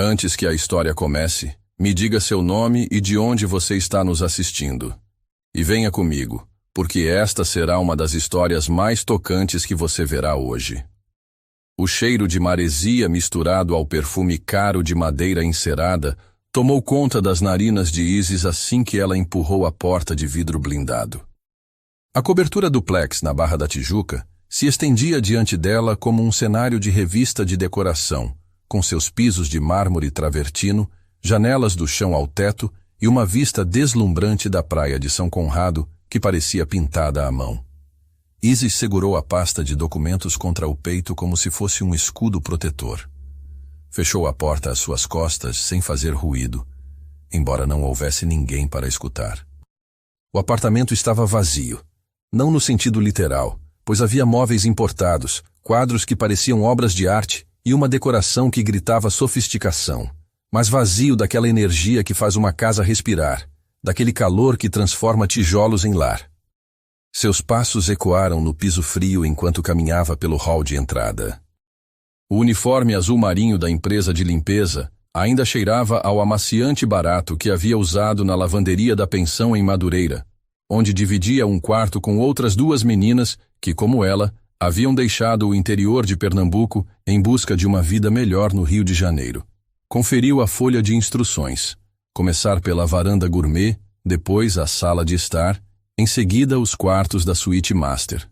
Antes que a história comece, me diga seu nome e de onde você está nos assistindo. E venha comigo, porque esta será uma das histórias mais tocantes que você verá hoje. O cheiro de maresia misturado ao perfume caro de madeira encerada tomou conta das narinas de Isis assim que ela empurrou a porta de vidro blindado. A cobertura duplex na Barra da Tijuca se estendia diante dela como um cenário de revista de decoração, com seus pisos de mármore travertino, janelas do chão ao teto e uma vista deslumbrante da praia de São Conrado que parecia pintada à mão. Isis segurou a pasta de documentos contra o peito como se fosse um escudo protetor. Fechou a porta às suas costas sem fazer ruído, embora não houvesse ninguém para escutar. O apartamento estava vazio, não no sentido literal, pois havia móveis importados, quadros que pareciam obras de arte e uma decoração que gritava sofisticação, mas vazio daquela energia que faz uma casa respirar, daquele calor que transforma tijolos em lar. Seus passos ecoaram no piso frio enquanto caminhava pelo hall de entrada. O uniforme azul marinho da empresa de limpeza ainda cheirava ao amaciante barato que havia usado na lavanderia da pensão em Madureira, onde dividia um quarto com outras duas meninas que, como ela, haviam deixado o interior de Pernambuco em busca de uma vida melhor no Rio de Janeiro. Conferiu a folha de instruções. Começar pela varanda gourmet, depois a sala de estar, em seguida os quartos da suíte master.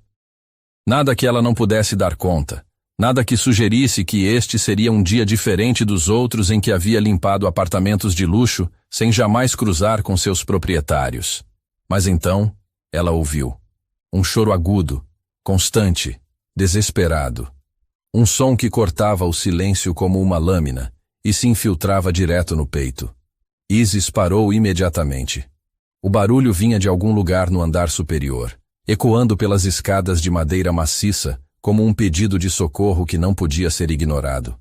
Nada que ela não pudesse dar conta, nada que sugerisse que este seria um dia diferente dos outros em que havia limpado apartamentos de luxo sem jamais cruzar com seus proprietários. Mas então, ela ouviu. Um choro agudo, constante, desesperado. Um som que cortava o silêncio como uma lâmina e se infiltrava direto no peito. Isis parou imediatamente. O barulho vinha de algum lugar no andar superior, ecoando pelas escadas de madeira maciça como um pedido de socorro que não podia ser ignorado.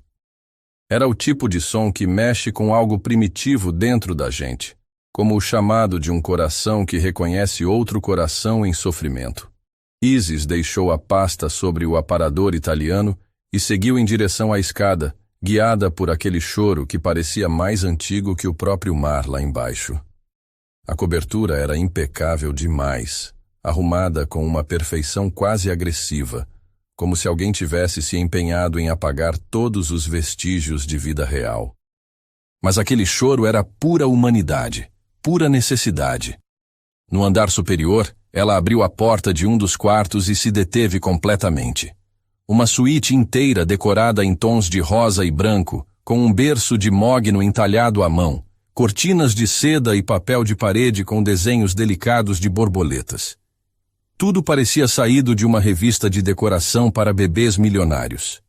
Era o tipo de som que mexe com algo primitivo dentro da gente, como o chamado de um coração que reconhece outro coração em sofrimento. Isis deixou a pasta sobre o aparador italiano e seguiu em direção à escada, guiada por aquele choro que parecia mais antigo que o próprio mar lá embaixo. A cobertura era impecável demais, arrumada com uma perfeição quase agressiva, como se alguém tivesse se empenhado em apagar todos os vestígios de vida real. Mas aquele choro era pura humanidade, pura necessidade. No andar superior, ela abriu a porta de um dos quartos e se deteve completamente. Uma suíte inteira decorada em tons de rosa e branco, com um berço de mogno entalhado à mão, cortinas de seda e papel de parede com desenhos delicados de borboletas. Tudo parecia saído de uma revista de decoração para bebês milionários.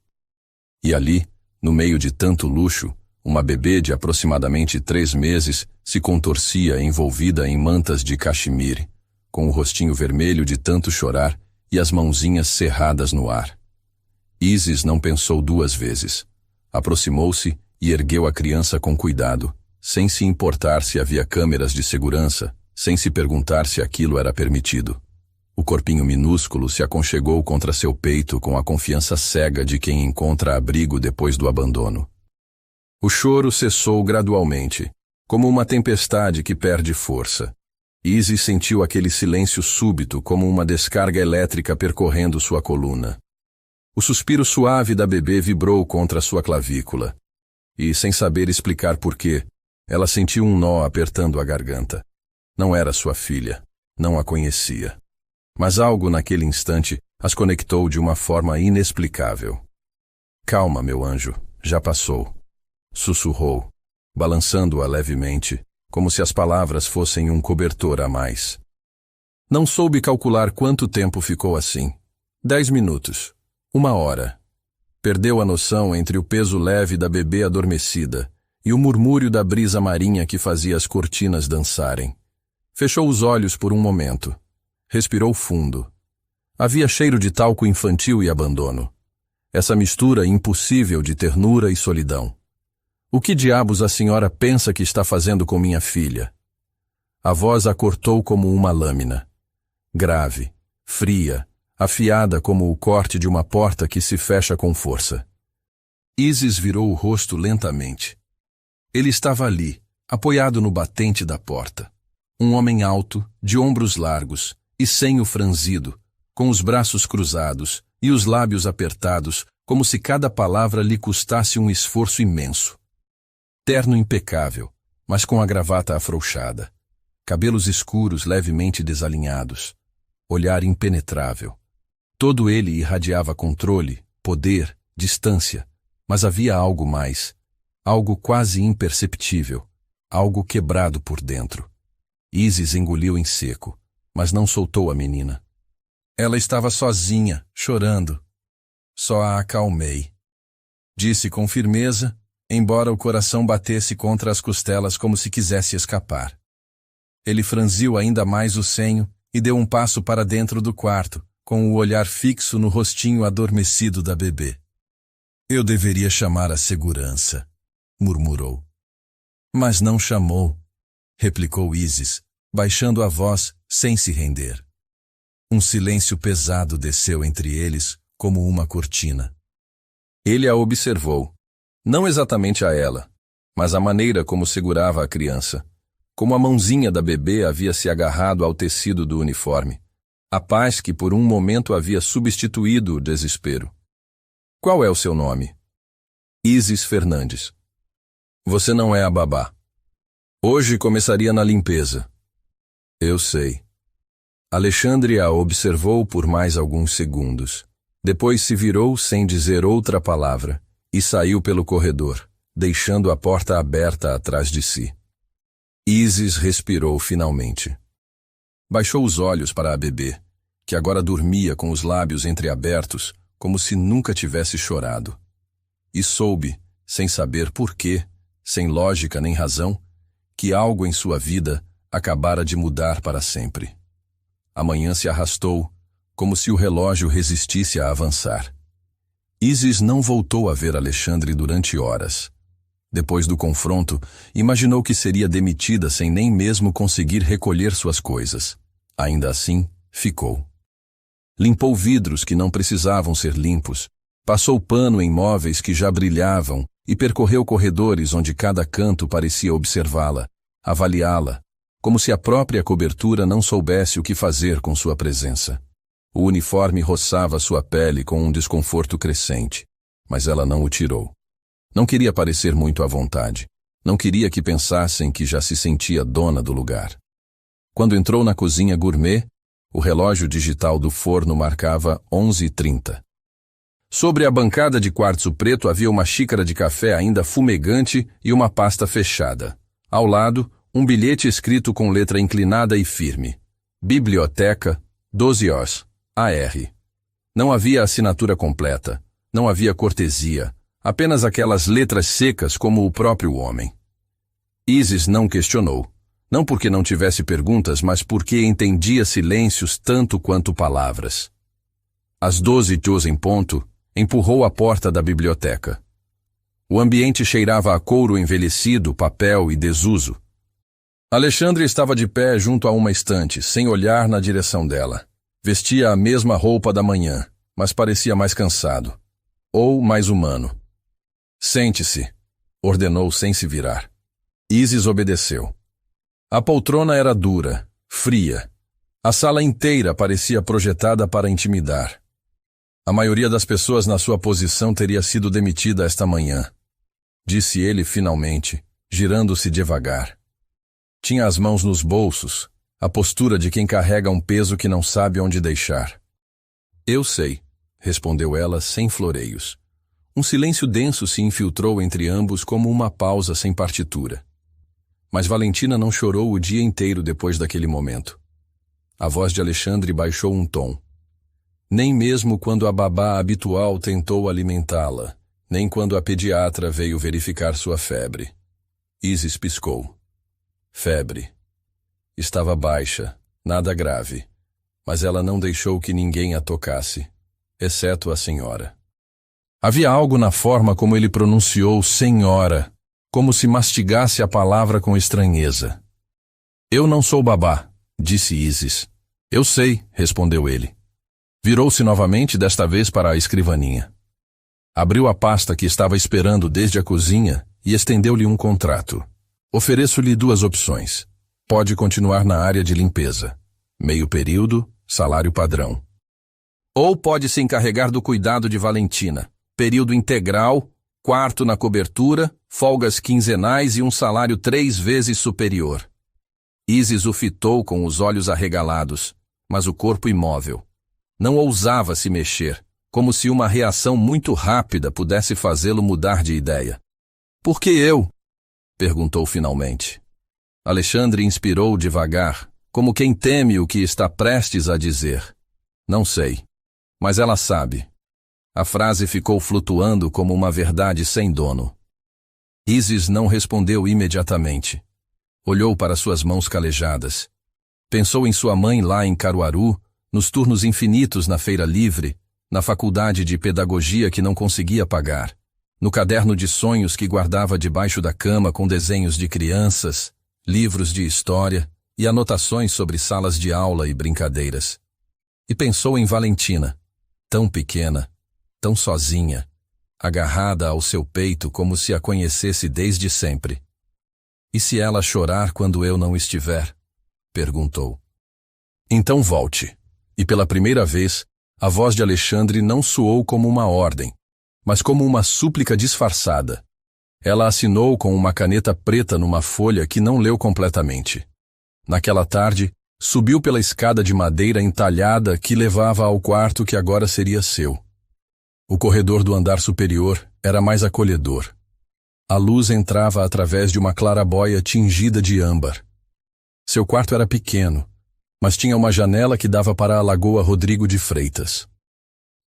E ali, no meio de tanto luxo, uma bebê de aproximadamente 3 meses se contorcia envolvida em mantas de cachemire, com o rostinho vermelho de tanto chorar e as mãozinhas cerradas no ar. Isis não pensou 2 vezes. Aproximou-se e ergueu a criança com cuidado, sem se importar se havia câmeras de segurança, sem se perguntar se aquilo era permitido. O corpinho minúsculo se aconchegou contra seu peito com a confiança cega de quem encontra abrigo depois do abandono. O choro cessou gradualmente, como uma tempestade que perde força. Isis sentiu aquele silêncio súbito como uma descarga elétrica percorrendo sua coluna. O suspiro suave da bebê vibrou contra sua clavícula. E, sem saber explicar porquê, ela sentiu um nó apertando a garganta. Não era sua filha, não a conhecia. Mas algo naquele instante as conectou de uma forma inexplicável. Calma, meu anjo, já passou. Sussurrou, balançando-a levemente, como se as palavras fossem um cobertor a mais. Não soube calcular quanto tempo ficou assim. 10 minutos. 1 hora. Perdeu a noção entre o peso leve da bebê adormecida e o murmúrio da brisa marinha que fazia as cortinas dançarem. Fechou os olhos por um momento. Respirou fundo. Havia cheiro de talco infantil e abandono. Essa mistura impossível de ternura e solidão. O que diabos a senhora pensa que está fazendo com minha filha? A voz a cortou como uma lâmina. Grave, fria, afiada como o corte de uma porta que se fecha com força. Isis virou o rosto lentamente. Ele estava ali, apoiado no batente da porta. Um homem alto, de ombros largos e senho franzido, com os braços cruzados e os lábios apertados, como se cada palavra lhe custasse um esforço imenso. Terno impecável, mas com a gravata afrouxada. Cabelos escuros levemente desalinhados. Olhar impenetrável. Todo ele irradiava controle, poder, distância, mas havia algo mais. Algo quase imperceptível. Algo quebrado por dentro. Isis engoliu em seco, mas não soltou a menina. Ela estava sozinha, chorando. Só a acalmei. Disse com firmeza, embora o coração batesse contra as costelas como se quisesse escapar. Ele franziu ainda mais o senho e deu um passo para dentro do quarto, com o olhar fixo no rostinho adormecido da bebê. Eu deveria chamar a segurança, murmurou. Mas não chamou, replicou Isis, baixando a voz sem se render. Um silêncio pesado desceu entre eles, como uma cortina. Ele a observou, não exatamente a ela, mas a maneira como segurava a criança, como a mãozinha da bebê havia se agarrado ao tecido do uniforme, a paz que por um momento havia substituído o desespero. Qual é o seu nome? Isis Fernandes. Você não é a babá. Hoje começaria na limpeza. Eu sei. Alexandre a observou por mais alguns segundos. Depois se virou sem dizer outra palavra e saiu pelo corredor, deixando a porta aberta atrás de si. Isis respirou finalmente. Baixou os olhos para a bebê, que agora dormia com os lábios entreabertos, como se nunca tivesse chorado. E soube, sem saber por quê, sem lógica nem razão, que algo em sua vida acabara de mudar para sempre. A manhã se arrastou, como se o relógio resistisse a avançar. Isis não voltou a ver Alexandre durante horas. Depois do confronto, imaginou que seria demitida sem nem mesmo conseguir recolher suas coisas. Ainda assim, ficou. Limpou vidros que não precisavam ser limpos, passou pano em móveis que já brilhavam e percorreu corredores onde cada canto parecia observá-la, avaliá-la, como se a própria cobertura não soubesse o que fazer com sua presença. O uniforme roçava sua pele com um desconforto crescente, mas ela não o tirou. Não queria parecer muito à vontade. Não queria que pensassem que já se sentia dona do lugar. Quando entrou na cozinha gourmet, o relógio digital do forno marcava 11h30. Sobre a bancada de quartzo preto havia uma xícara de café ainda fumegante e uma pasta fechada. Ao lado, um bilhete escrito com letra inclinada e firme. Biblioteca, 12 horas, AR. Não havia assinatura completa, não havia cortesia, apenas aquelas letras secas como o próprio homem. Isis não questionou, não porque não tivesse perguntas, mas porque entendia silêncios tanto quanto palavras. Às 12h em ponto, empurrou a porta da biblioteca. O ambiente cheirava a couro envelhecido, papel e desuso. Alexandre estava de pé junto a uma estante, sem olhar na direção dela. Vestia a mesma roupa da manhã, mas parecia mais cansado. Ou mais humano. Sente-se, ordenou sem se virar. Isis obedeceu. A poltrona era dura, fria. A sala inteira parecia projetada para intimidar. A maioria das pessoas na sua posição teria sido demitida esta manhã, disse ele finalmente, girando-se devagar. Tinha as mãos nos bolsos, a postura de quem carrega um peso que não sabe onde deixar. Eu sei, respondeu ela sem floreios. Um silêncio denso se infiltrou entre ambos como uma pausa sem partitura. Mas Valentina não chorou o dia inteiro depois daquele momento. A voz de Alexandre baixou um tom. Nem mesmo quando a babá habitual tentou alimentá-la, nem quando a pediatra veio verificar sua febre. Isis piscou. Febre. Estava baixa, nada grave, mas ela não deixou que ninguém a tocasse, exceto a senhora. Havia algo na forma como ele pronunciou senhora, como se mastigasse a palavra com estranheza. Eu não sou babá, disse Isis. Eu sei, respondeu ele. Virou-se novamente, desta vez para a escrivaninha. Abriu a pasta que estava esperando desde a cozinha e estendeu-lhe um contrato. Ofereço-lhe 2 opções. Pode continuar na área de limpeza. Meio período, salário padrão. Ou pode se encarregar do cuidado de Valentina. Período integral, quarto na cobertura, folgas quinzenais e um salário 3 vezes superior. Isis o fitou com os olhos arregalados, mas o corpo imóvel. Não ousava se mexer, como se uma reação muito rápida pudesse fazê-lo mudar de ideia. Por que eu? Perguntou finalmente. Alexandre inspirou devagar, como quem teme o que está prestes a dizer. Não sei, mas ela sabe. A frase ficou flutuando como uma verdade sem dono. Isis não respondeu imediatamente. Olhou para suas mãos calejadas. Pensou em sua mãe lá em Caruaru, nos turnos infinitos na feira livre, na faculdade de pedagogia que não conseguia pagar, no caderno de sonhos que guardava debaixo da cama com desenhos de crianças, livros de história e anotações sobre salas de aula e brincadeiras. E pensou em Valentina, tão pequena, tão sozinha, agarrada ao seu peito como se a conhecesse desde sempre. E se ela chorar quando eu não estiver? Perguntou. Então volte. E pela primeira vez, a voz de Alexandre não soou como uma ordem, mas como uma súplica disfarçada. Ela assinou com uma caneta preta numa folha que não leu completamente. Naquela tarde, subiu pela escada de madeira entalhada que levava ao quarto que agora seria seu. O corredor do andar superior era mais acolhedor. A luz entrava através de uma claraboia tingida de âmbar. Seu quarto era pequeno, mas tinha uma janela que dava para a Lagoa Rodrigo de Freitas.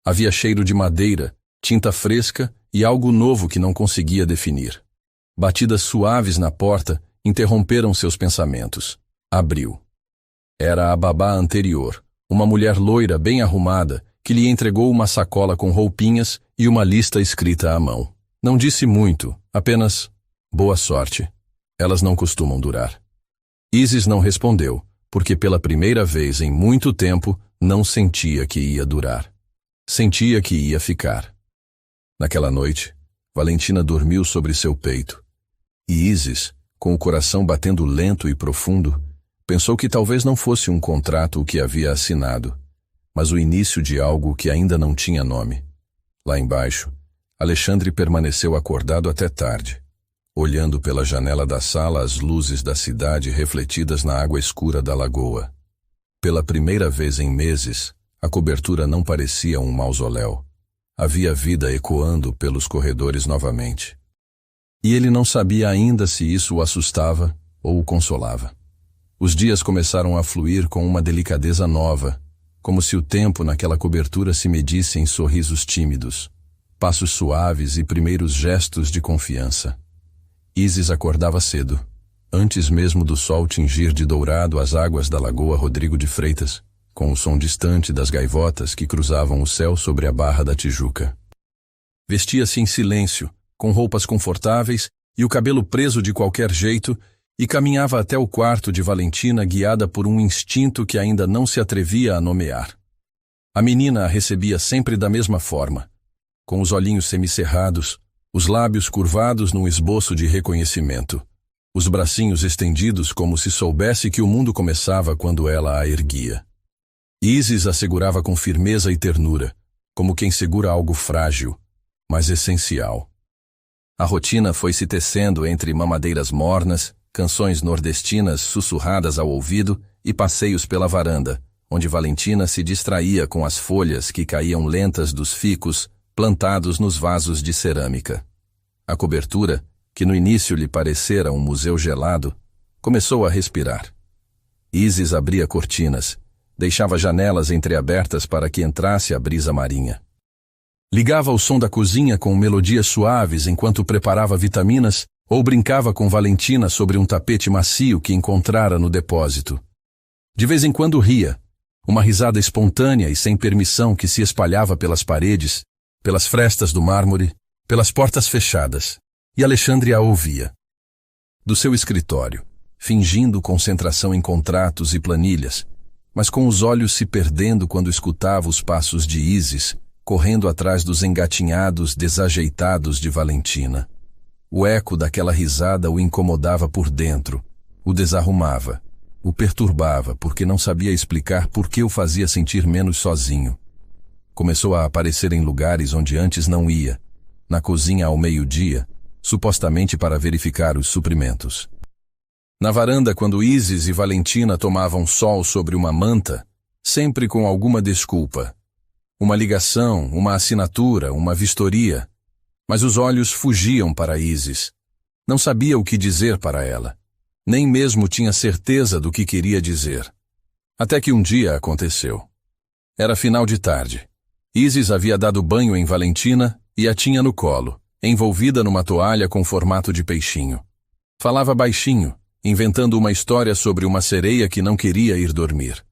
Havia cheiro de madeira, tinta fresca e algo novo que não conseguia definir. Batidas suaves na porta interromperam seus pensamentos. Abriu. Era a babá anterior, uma mulher loira bem arrumada, que lhe entregou uma sacola com roupinhas e uma lista escrita à mão. Não disse muito, apenas boa sorte. Elas não costumam durar. Isis não respondeu, porque pela primeira vez em muito tempo não sentia que ia durar. Sentia que ia ficar. Naquela noite, Valentina dormiu sobre seu peito. E Isis, com o coração batendo lento e profundo, pensou que talvez não fosse um contrato o que havia assinado, mas o início de algo que ainda não tinha nome. Lá embaixo, Alexandre permaneceu acordado até tarde, olhando pela janela da sala as luzes da cidade refletidas na água escura da lagoa. Pela primeira vez em meses, a cobertura não parecia um mausoléu. Havia vida ecoando pelos corredores novamente. E ele não sabia ainda se isso o assustava ou o consolava. Os dias começaram a fluir com uma delicadeza nova, como se o tempo naquela cobertura se medisse em sorrisos tímidos, passos suaves e primeiros gestos de confiança. Isis acordava cedo, antes mesmo do sol tingir de dourado as águas da Lagoa Rodrigo de Freitas, com o som distante das gaivotas que cruzavam o céu sobre a Barra da Tijuca. Vestia-se em silêncio, com roupas confortáveis e o cabelo preso de qualquer jeito, e caminhava até o quarto de Valentina guiada por um instinto que ainda não se atrevia a nomear. A menina a recebia sempre da mesma forma, com os olhinhos semicerrados, os lábios curvados num esboço de reconhecimento, os bracinhos estendidos como se soubesse que o mundo começava quando ela a erguia. Isis a segurava com firmeza e ternura, como quem segura algo frágil, mas essencial. A rotina foi se tecendo entre mamadeiras mornas, canções nordestinas sussurradas ao ouvido e passeios pela varanda, onde Valentina se distraía com as folhas que caíam lentas dos ficus plantados nos vasos de cerâmica. A cobertura, que no início lhe parecera um museu gelado, começou a respirar. Isis abria cortinas, deixava janelas entreabertas para que entrasse a brisa marinha. Ligava o som da cozinha com melodias suaves enquanto preparava vitaminas ou brincava com Valentina sobre um tapete macio que encontrara no depósito. De vez em quando ria, uma risada espontânea e sem permissão que se espalhava pelas paredes, pelas frestas do mármore, pelas portas fechadas, e Alexandre a ouvia. Do seu escritório, fingindo concentração em contratos e planilhas, mas com os olhos se perdendo quando escutava os passos de Isis, correndo atrás dos engatinhados desajeitados de Valentina. O eco daquela risada o incomodava por dentro, o desarrumava, o perturbava porque não sabia explicar por que o fazia sentir menos sozinho. Começou a aparecer em lugares onde antes não ia, na cozinha ao meio-dia, supostamente para verificar os suprimentos. Na varanda, quando Isis e Valentina tomavam sol sobre uma manta, sempre com alguma desculpa. Uma ligação, uma assinatura, uma vistoria. Mas os olhos fugiam para Isis. Não sabia o que dizer para ela. Nem mesmo tinha certeza do que queria dizer. Até que um dia aconteceu. Era final de tarde. Isis havia dado banho em Valentina e a tinha no colo, envolvida numa toalha com formato de peixinho. Falava baixinho, inventando uma história sobre uma sereia que não queria ir dormir.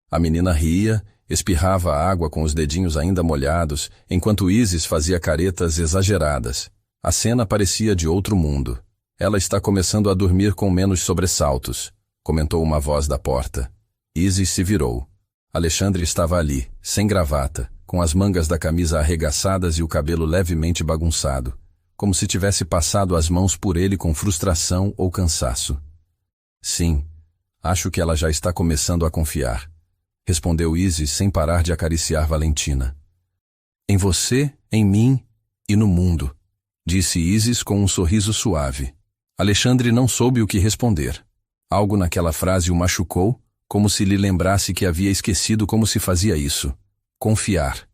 A menina ria, espirrava água com os dedinhos ainda molhados, enquanto Isis fazia caretas exageradas. A cena parecia de outro mundo. Ela está começando a dormir com menos sobressaltos, comentou uma voz da porta. Isis se virou. Alexandre estava ali, sem gravata, com as mangas da camisa arregaçadas e o cabelo levemente bagunçado, como se tivesse passado as mãos por ele com frustração ou cansaço. Sim, acho que ela já está começando a confiar, respondeu Isis sem parar de acariciar Valentina. Em você, em mim e no mundo, disse Isis com um sorriso suave. Alexandre não soube o que responder. Algo naquela frase o machucou, como se lhe lembrasse que havia esquecido como se fazia isso. Confiar.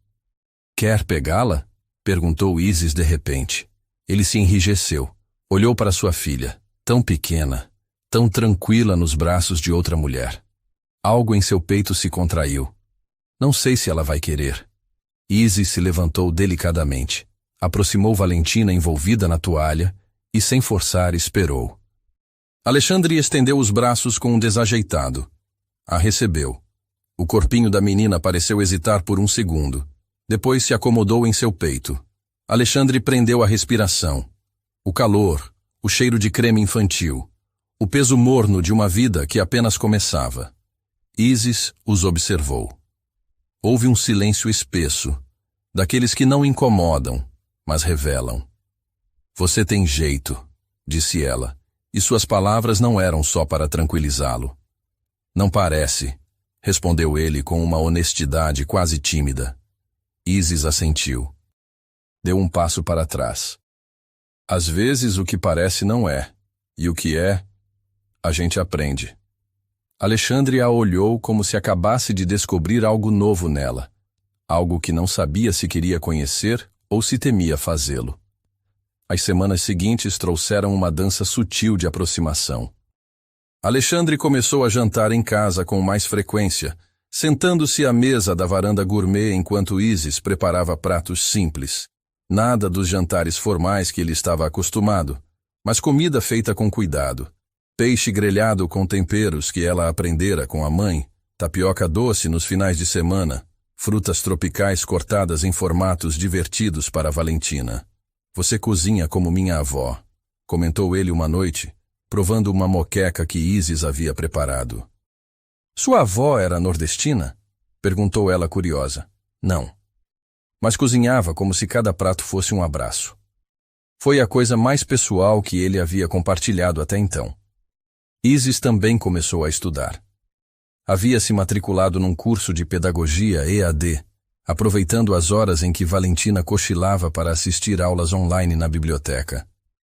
Quer pegá-la? Perguntou Isis de repente. Ele se enrijeceu. Olhou para sua filha, tão pequena, tão tranquila nos braços de outra mulher. Algo em seu peito se contraiu. Não sei se ela vai querer. Isis se levantou delicadamente. Aproximou Valentina envolvida na toalha e, sem forçar, esperou. Alexandre estendeu os braços com um desajeitado. A recebeu. O corpinho da menina pareceu hesitar por um segundo. Depois se acomodou em seu peito. Alexandre prendeu a respiração. O calor, o cheiro de creme infantil, o peso morno de uma vida que apenas começava. Isis os observou. Houve um silêncio espesso, daqueles que não incomodam, mas revelam. Você tem jeito, disse ela, e suas palavras não eram só para tranquilizá-lo. Não parece, respondeu ele com uma honestidade quase tímida. Isis assentiu. Deu um passo para trás. Às vezes o que parece não é, e o que é, a gente aprende. Alexandre a olhou como se acabasse de descobrir algo novo nela, algo que não sabia se queria conhecer ou se temia fazê-lo. As semanas seguintes trouxeram uma dança sutil de aproximação. Alexandre começou a jantar em casa com mais frequência, sentando-se à mesa da varanda gourmet enquanto Isis preparava pratos simples. Nada dos jantares formais que ele estava acostumado, mas comida feita com cuidado. Peixe grelhado com temperos que ela aprendera com a mãe, tapioca doce nos finais de semana, frutas tropicais cortadas em formatos divertidos para Valentina. Você cozinha como minha avó, comentou ele uma noite, provando uma moqueca que Isis havia preparado. Sua avó era nordestina? Perguntou ela curiosa. Não. Mas cozinhava como se cada prato fosse um abraço. Foi a coisa mais pessoal que ele havia compartilhado até então. Isis também começou a estudar. Havia se matriculado num curso de pedagogia EAD, aproveitando as horas em que Valentina cochilava para assistir aulas online na biblioteca.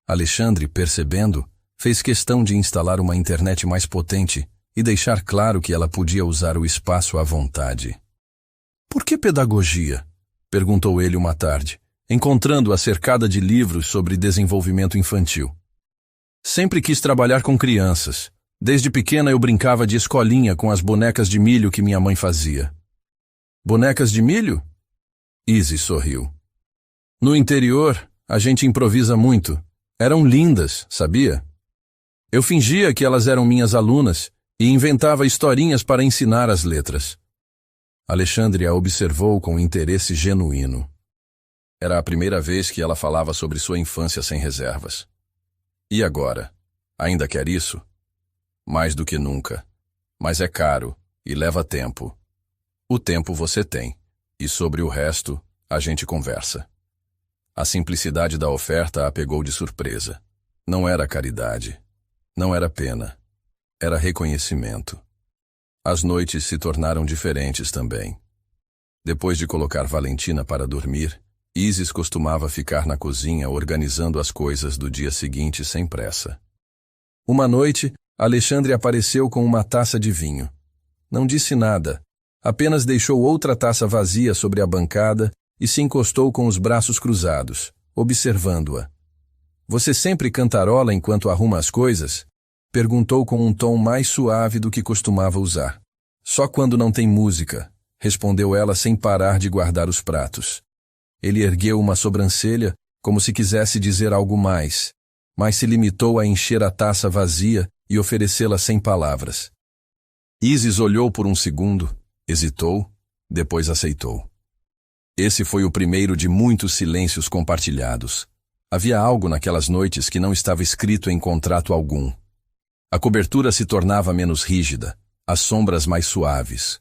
Alexandre, percebendo, fez questão de instalar uma internet mais potente e deixar claro que ela podia usar o espaço à vontade. Por que pedagogia? Perguntou ele uma tarde, encontrando-a cercada de livros sobre desenvolvimento infantil. Sempre quis trabalhar com crianças. Desde pequena eu brincava de escolinha com as bonecas de milho que minha mãe fazia. Bonecas de milho? Isis sorriu. No interior, a gente improvisa muito. Eram lindas, sabia? Eu fingia que elas eram minhas alunas e inventava historinhas para ensinar as letras. Alexandre a observou com interesse genuíno. Era a primeira vez que ela falava sobre sua infância sem reservas. E agora? Ainda quer isso? Mais do que nunca. Mas é caro e leva tempo. O tempo você tem, e sobre o resto a gente conversa. A simplicidade da oferta a pegou de surpresa. Não era caridade. Não era pena. Era reconhecimento. As noites se tornaram diferentes também. Depois de colocar Valentina para dormir, Isis costumava ficar na cozinha organizando as coisas do dia seguinte sem pressa. Uma noite, Alexandre apareceu com uma taça de vinho. Não disse nada, apenas deixou outra taça vazia sobre a bancada e se encostou com os braços cruzados, observando-a. "Você sempre cantarola enquanto arruma as coisas?" Perguntou com um tom mais suave do que costumava usar. "Só quando não tem música", respondeu ela sem parar de guardar os pratos. Ele ergueu uma sobrancelha, como se quisesse dizer algo mais, mas se limitou a encher a taça vazia e oferecê-la sem palavras. Isis olhou por um segundo, hesitou, depois aceitou. Esse foi o primeiro de muitos silêncios compartilhados. Havia algo naquelas noites que não estava escrito em contrato algum. A cobertura se tornava menos rígida, as sombras mais suaves.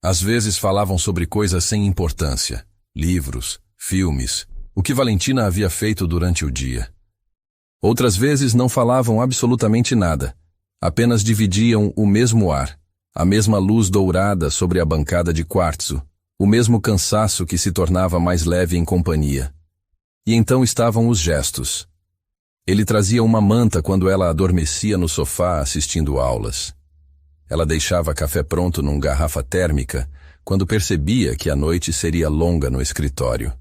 Às vezes falavam sobre coisas sem importância, livros, filmes, o que Valentina havia feito durante o dia. Outras vezes não falavam absolutamente nada, apenas dividiam o mesmo ar, a mesma luz dourada sobre a bancada de quartzo, o mesmo cansaço que se tornava mais leve em companhia. E então estavam os gestos. Ele trazia uma manta quando ela adormecia no sofá assistindo aulas. Ela deixava café pronto numa garrafa térmica quando percebia que a noite seria longa no escritório.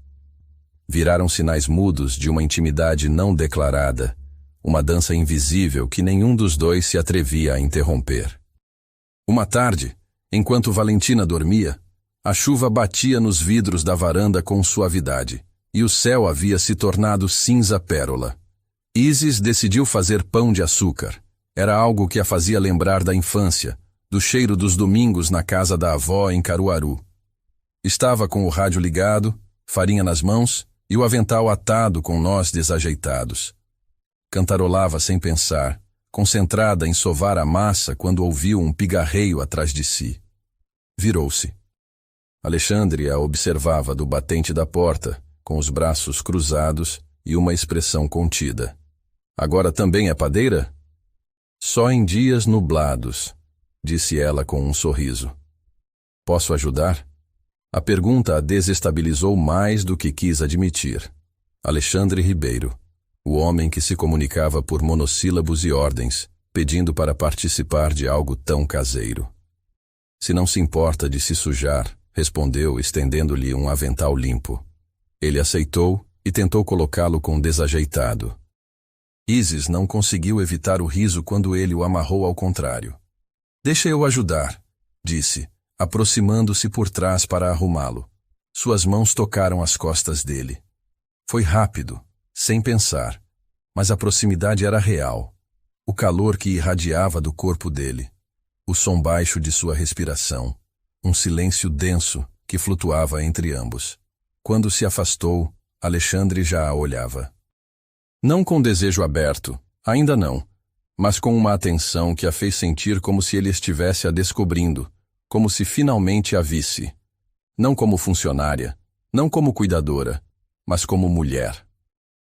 Viraram sinais mudos de uma intimidade não declarada, uma dança invisível que nenhum dos dois se atrevia a interromper. Uma tarde, enquanto Valentina dormia, a chuva batia nos vidros da varanda com suavidade, e o céu havia se tornado cinza pérola. Isis decidiu fazer pão de açúcar. Era algo que a fazia lembrar da infância, do cheiro dos domingos na casa da avó em Caruaru. Estava com o rádio ligado, farinha nas mãos e o avental atado com nós desajeitados. Cantarolava sem pensar, concentrada em sovar a massa quando ouviu um pigarreio atrás de si. Virou-se. Alexandre a observava do batente da porta, com os braços cruzados e uma expressão contida. "Agora também é padeira?" "Só em dias nublados", disse ela com um sorriso. "Posso ajudar?" A pergunta a desestabilizou mais do que quis admitir. Alexandre Ribeiro, o homem que se comunicava por monossílabos e ordens, pedindo para participar de algo tão caseiro. "Se não se importa de se sujar", respondeu, estendendo-lhe um avental limpo. Ele aceitou e tentou colocá-lo com desajeitado. Isis não conseguiu evitar o riso quando ele o amarrou ao contrário. "Deixa eu ajudar", disse, aproximando-se por trás para arrumá-lo. Suas mãos tocaram as costas dele. Foi rápido, sem pensar, mas a proximidade era real. O calor que irradiava do corpo dele, o som baixo de sua respiração, um silêncio denso que flutuava entre ambos. Quando se afastou, Alexandre já a olhava. Não com desejo aberto, ainda não, mas com uma atenção que a fez sentir como se ele estivesse a descobrindo, como se finalmente a visse. Não como funcionária, não como cuidadora, mas como mulher.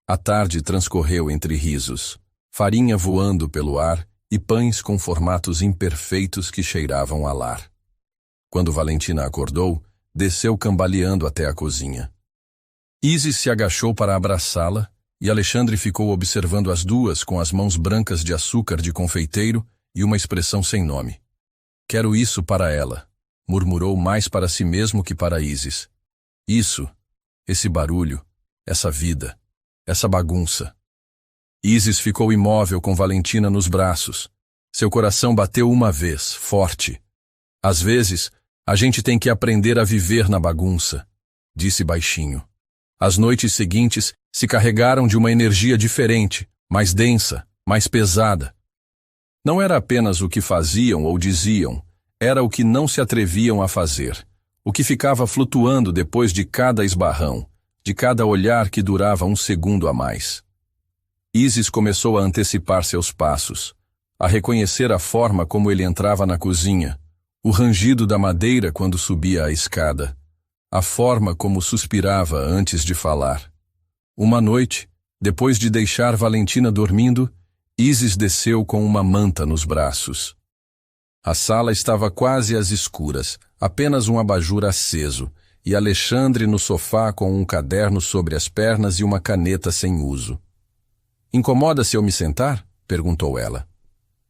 A tarde transcorreu entre risos, farinha voando pelo ar e pães com formatos imperfeitos que cheiravam a lar. Quando Valentina acordou, desceu cambaleando até a cozinha. Isis se agachou para abraçá-la e Alexandre ficou observando as duas com as mãos brancas de açúcar de confeiteiro e uma expressão sem nome. "Quero isso para ela", murmurou mais para si mesmo que para Isis. "Isso, esse barulho, essa vida, essa bagunça." Isis ficou imóvel com Valentina nos braços. Seu coração bateu uma vez, forte. "Às vezes, a gente tem que aprender a viver na bagunça", disse baixinho. As noites seguintes se carregaram de uma energia diferente, mais densa, mais pesada. Não era apenas o que faziam ou diziam, era o que não se atreviam a fazer, o que ficava flutuando depois de cada esbarrão, de cada olhar que durava um segundo a mais. Isis começou a antecipar seus passos, a reconhecer a forma como ele entrava na cozinha, o rangido da madeira quando subia a escada, a forma como suspirava antes de falar. Uma noite, depois de deixar Valentina dormindo, Isis desceu com uma manta nos braços. A sala estava quase às escuras, apenas um abajur aceso, e Alexandre no sofá com um caderno sobre as pernas e uma caneta sem uso. "Incomoda se eu me sentar?" perguntou ela.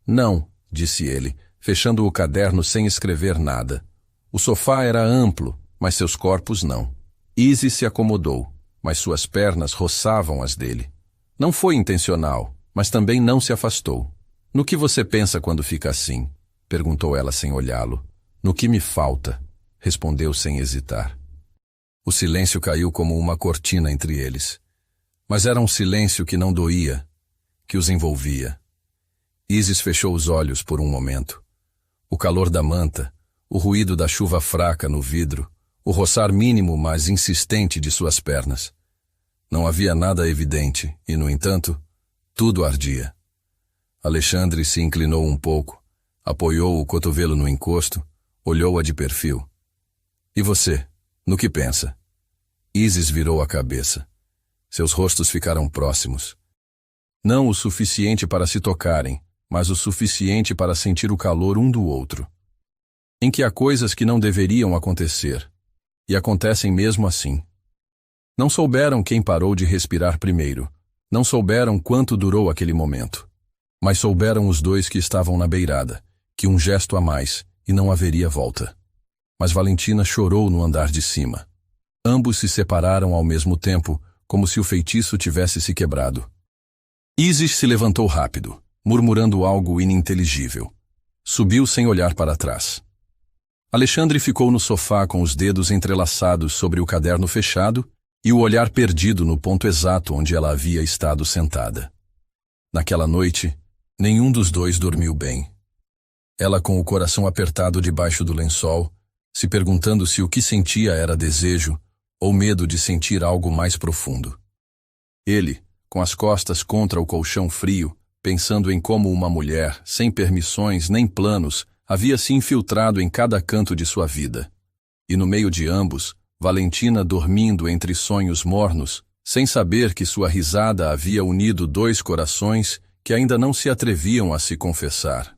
"Não", disse ele, fechando o caderno sem escrever nada. O sofá era amplo, mas seus corpos não. Isis se acomodou, mas suas pernas roçavam as dele. Não foi intencional, mas também não se afastou. "No que você pensa quando fica assim?" perguntou ela sem olhá-lo. "No que me falta", respondeu sem hesitar. O silêncio caiu como uma cortina entre eles. Mas era um silêncio que não doía, que os envolvia. Isis fechou os olhos por um momento. O calor da manta, o ruído da chuva fraca no vidro, o roçar mínimo mas insistente de suas pernas. Não havia nada evidente e, no entanto, tudo ardia. Alexandre se inclinou um pouco, apoiou o cotovelo no encosto, olhou-a de perfil. "E você, no que pensa?" Isis virou a cabeça. Seus rostos ficaram próximos. Não o suficiente para se tocarem, mas o suficiente para sentir o calor um do outro. Em que há coisas que não deveriam acontecer, e acontecem mesmo assim. Não souberam quem parou de respirar primeiro, não souberam quanto durou aquele momento, mas souberam os dois que estavam na beirada, que um gesto a mais, e não haveria volta. Mas Valentina chorou no andar de cima. Ambos se separaram ao mesmo tempo, como se o feitiço tivesse se quebrado. Isis se levantou rápido, murmurando algo ininteligível. Subiu sem olhar para trás. Alexandre ficou no sofá com os dedos entrelaçados sobre o caderno fechado e o olhar perdido no ponto exato onde ela havia estado sentada. Naquela noite, nenhum dos dois dormiu bem. Ela com o coração apertado debaixo do lençol, se perguntando se o que sentia era desejo ou medo de sentir algo mais profundo. Ele, com as costas contra o colchão frio, pensando em como uma mulher, sem permissões nem planos, havia se infiltrado em cada canto de sua vida. E no meio de ambos, Valentina dormindo entre sonhos mornos, sem saber que sua risada havia unido dois corações que ainda não se atreviam a se confessar.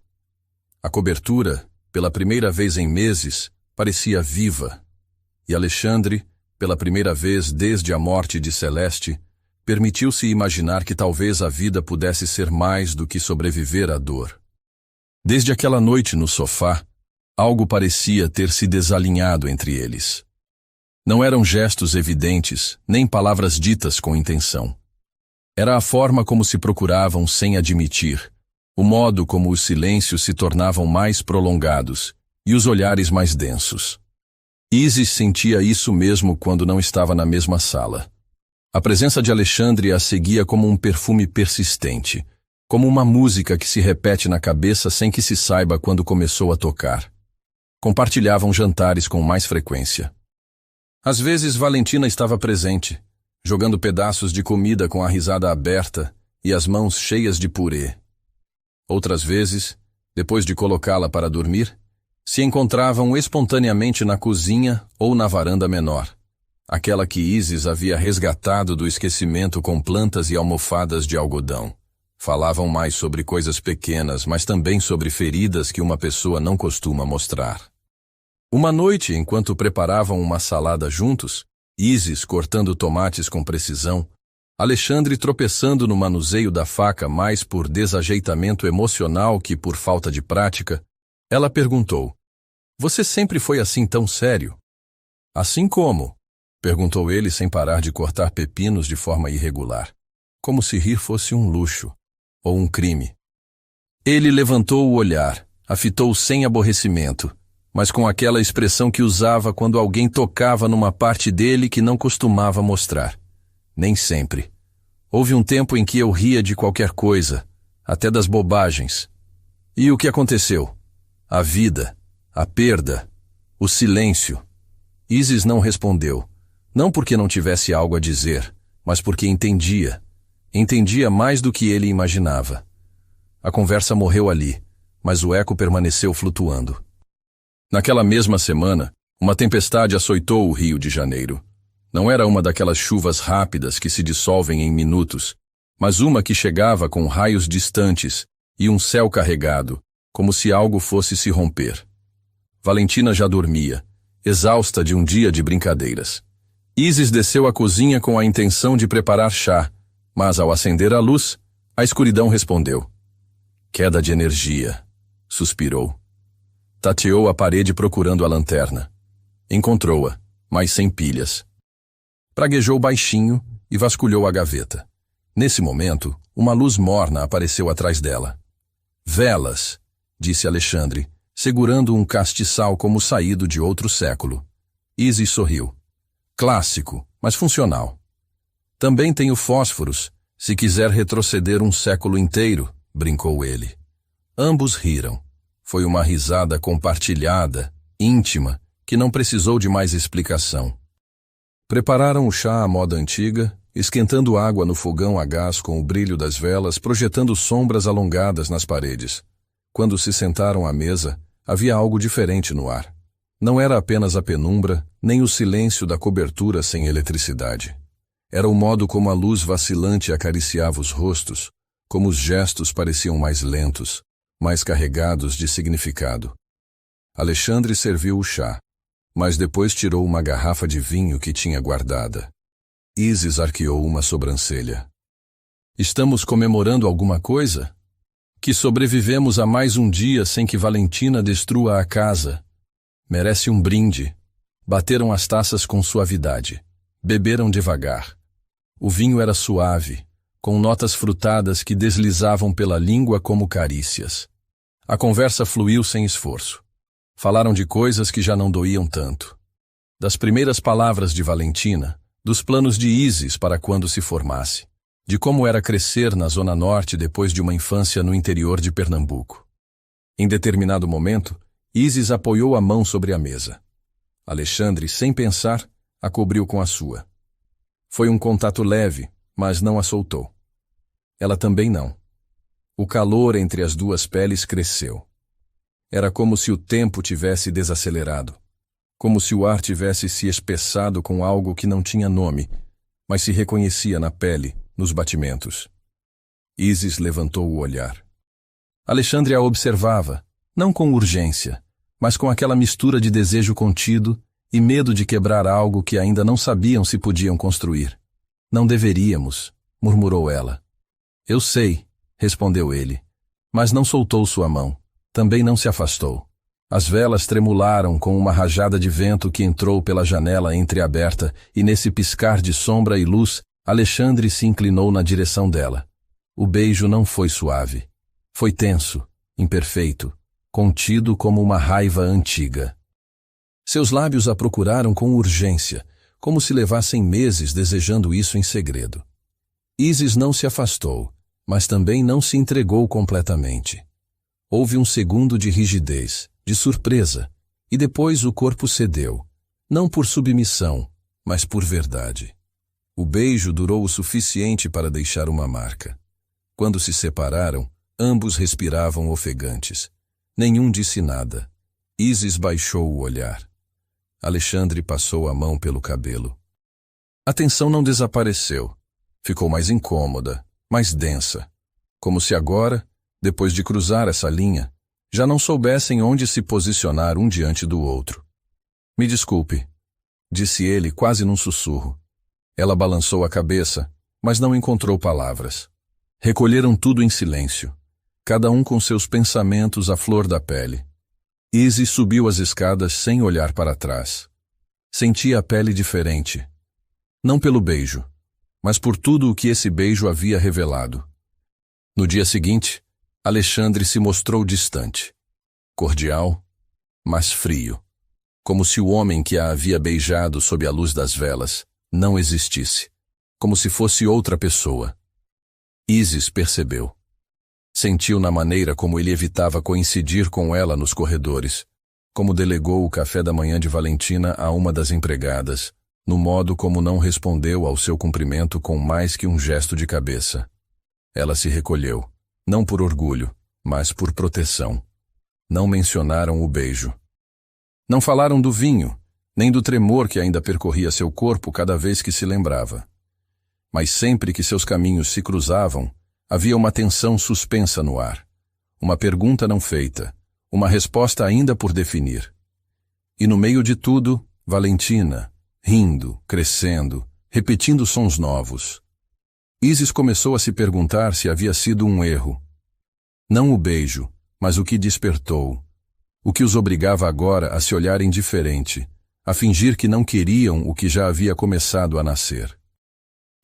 A cobertura, pela primeira vez em meses, parecia viva, e Alexandre, pela primeira vez desde a morte de Celeste, permitiu-se imaginar que talvez a vida pudesse ser mais do que sobreviver à dor. Desde aquela noite no sofá, algo parecia ter se desalinhado entre eles. Não eram gestos evidentes, nem palavras ditas com intenção. Era a forma como se procuravam sem admitir, o modo como os silêncios se tornavam mais prolongados e os olhares mais densos. Isis sentia isso mesmo quando não estava na mesma sala. A presença de Alexandre a seguia como um perfume persistente, como uma música que se repete na cabeça sem que se saiba quando começou a tocar. Compartilhavam jantares com mais frequência. Às vezes Valentina estava presente, jogando pedaços de comida com a risada aberta e as mãos cheias de purê. Outras vezes, depois de colocá-la para dormir, se encontravam espontaneamente na cozinha ou na varanda menor, aquela que Isis havia resgatado do esquecimento com plantas e almofadas de algodão. Falavam mais sobre coisas pequenas, mas também sobre feridas que uma pessoa não costuma mostrar. Uma noite, enquanto preparavam uma salada juntos, Isis cortando tomates com precisão, Alexandre tropeçando no manuseio da faca mais por desajeitamento emocional que por falta de prática, ela perguntou: "Você sempre foi assim tão sério?" "Assim como?" perguntou ele sem parar de cortar pepinos de forma irregular, como se rir fosse um luxo ou um crime. Ele levantou o olhar, a fitou sem aborrecimento, mas com aquela expressão que usava quando alguém tocava numa parte dele que não costumava mostrar. Nem sempre. Houve um tempo em que eu ria de qualquer coisa, até das bobagens. E o que aconteceu? A vida, a perda, o silêncio. Isis não respondeu, não porque não tivesse algo a dizer, mas porque entendia. Entendia mais do que ele imaginava. A conversa morreu ali, mas o eco permaneceu flutuando. Naquela mesma semana, uma tempestade açoitou o Rio de Janeiro. Não era uma daquelas chuvas rápidas que se dissolvem em minutos, mas uma que chegava com raios distantes e um céu carregado, como se algo fosse se romper. Valentina já dormia, exausta de um dia de brincadeiras. Isis desceu à cozinha com a intenção de preparar chá, mas ao acender a luz, a escuridão respondeu. Queda de energia, suspirou. Tateou a parede procurando a lanterna. Encontrou-a, mas sem pilhas. Praguejou baixinho e vasculhou a gaveta. Nesse momento, uma luz morna apareceu atrás dela. Velas, disse Alexandre, segurando um castiçal como saído de outro século. Isis sorriu. Clássico, mas funcional. Também tenho fósforos, se quiser retroceder um século inteiro, brincou ele. Ambos riram. Foi uma risada compartilhada, íntima, que não precisou de mais explicação. Prepararam o chá à moda antiga, esquentando água no fogão a gás com o brilho das velas, projetando sombras alongadas nas paredes. Quando se sentaram à mesa, havia algo diferente no ar. Não era apenas a penumbra, nem o silêncio da cobertura sem eletricidade. Era o modo como a luz vacilante acariciava os rostos, como os gestos pareciam mais lentos, mais carregados de significado. Alexandre serviu o chá, mas depois tirou uma garrafa de vinho que tinha guardada. Isis arqueou uma sobrancelha. Estamos comemorando alguma coisa? Que sobrevivemos a mais um dia sem que Valentina destrua a casa. Merece um brinde. Bateram as taças com suavidade. Beberam devagar. O vinho era suave, com notas frutadas que deslizavam pela língua como carícias. A conversa fluiu sem esforço. Falaram de coisas que já não doíam tanto. Das primeiras palavras de Valentina, dos planos de Isis para quando se formasse, de como era crescer na Zona Norte depois de uma infância no interior de Pernambuco. Em determinado momento, Isis apoiou a mão sobre a mesa. Alexandre, sem pensar, a cobriu com a sua. Foi um contato leve, mas não a soltou. Ela também não. O calor entre as duas peles cresceu. Era como se o tempo tivesse desacelerado, como se o ar tivesse se espessado com algo que não tinha nome, mas se reconhecia na pele, nos batimentos. Isis levantou o olhar. Alexandre a observava, não com urgência, mas com aquela mistura de desejo contido e medo de quebrar algo que ainda não sabiam se podiam construir. Não deveríamos, murmurou ela. Eu sei, respondeu ele, mas não soltou sua mão. Também não se afastou. As velas tremularam com uma rajada de vento que entrou pela janela entreaberta e nesse piscar de sombra e luz, Alexandre se inclinou na direção dela. O beijo não foi suave. Foi tenso, imperfeito, contido como uma raiva antiga. Seus lábios a procuraram com urgência, como se levassem meses desejando isso em segredo. Isis não se afastou, mas também não se entregou completamente. Houve um segundo de rigidez, de surpresa, e depois o corpo cedeu, não por submissão, mas por verdade. O beijo durou o suficiente para deixar uma marca. Quando se separaram, ambos respiravam ofegantes. Nenhum disse nada. Isis baixou o olhar. Alexandre passou a mão pelo cabelo. A tensão não desapareceu. Ficou mais incômoda, mais densa. Como se agora, depois de cruzar essa linha, já não soubessem onde se posicionar um diante do outro. Me desculpe, disse ele quase num sussurro. Ela balançou a cabeça, mas não encontrou palavras. Recolheram tudo em silêncio, cada um com seus pensamentos à flor da pele. Isis subiu as escadas sem olhar para trás. Sentia a pele diferente. Não pelo beijo, mas por tudo o que esse beijo havia revelado. No dia seguinte, Alexandre se mostrou distante, cordial, mas frio, como se o homem que a havia beijado sob a luz das velas não existisse, como se fosse outra pessoa. Isis percebeu. Sentiu na maneira como ele evitava coincidir com ela nos corredores, como delegou o café da manhã de Valentina a uma das empregadas, no modo como não respondeu ao seu cumprimento com mais que um gesto de cabeça. Ela se recolheu. Não por orgulho, mas por proteção. Não mencionaram o beijo. Não falaram do vinho, nem do tremor que ainda percorria seu corpo cada vez que se lembrava. Mas sempre que seus caminhos se cruzavam, havia uma tensão suspensa no ar, uma pergunta não feita, uma resposta ainda por definir. E no meio de tudo, Valentina, rindo, crescendo, repetindo sons novos. Isis começou a se perguntar se havia sido um erro. Não o beijo, mas o que despertou. O que os obrigava agora a se olharem diferente, a fingir que não queriam o que já havia começado a nascer.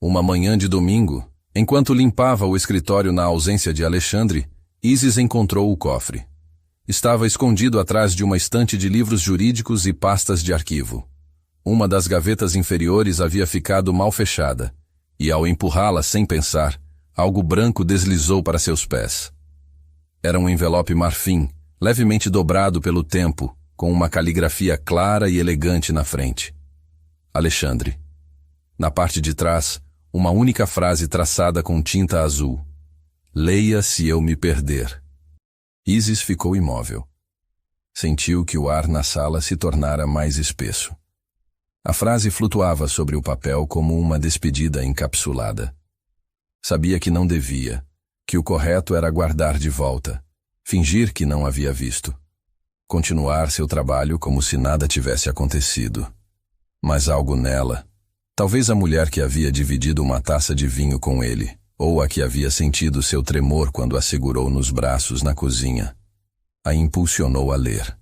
Uma manhã de domingo, enquanto limpava o escritório na ausência de Alexandre, Isis encontrou o cofre. Estava escondido atrás de uma estante de livros jurídicos e pastas de arquivo. Uma das gavetas inferiores havia ficado mal fechada, e ao empurrá-la sem pensar, algo branco deslizou para seus pés. Era um envelope marfim, levemente dobrado pelo tempo, com uma caligrafia clara e elegante na frente. Alexandre. Na parte de trás, uma única frase traçada com tinta azul. Leia se eu me perder. Isis ficou imóvel. Sentiu que o ar na sala se tornara mais espesso. A frase flutuava sobre o papel como uma despedida encapsulada. Sabia que não devia, que o correto era guardar de volta, fingir que não havia visto. Continuar seu trabalho como se nada tivesse acontecido. Mas algo nela, talvez a mulher que havia dividido uma taça de vinho com ele, ou a que havia sentido seu tremor quando a segurou nos braços na cozinha, a impulsionou a ler.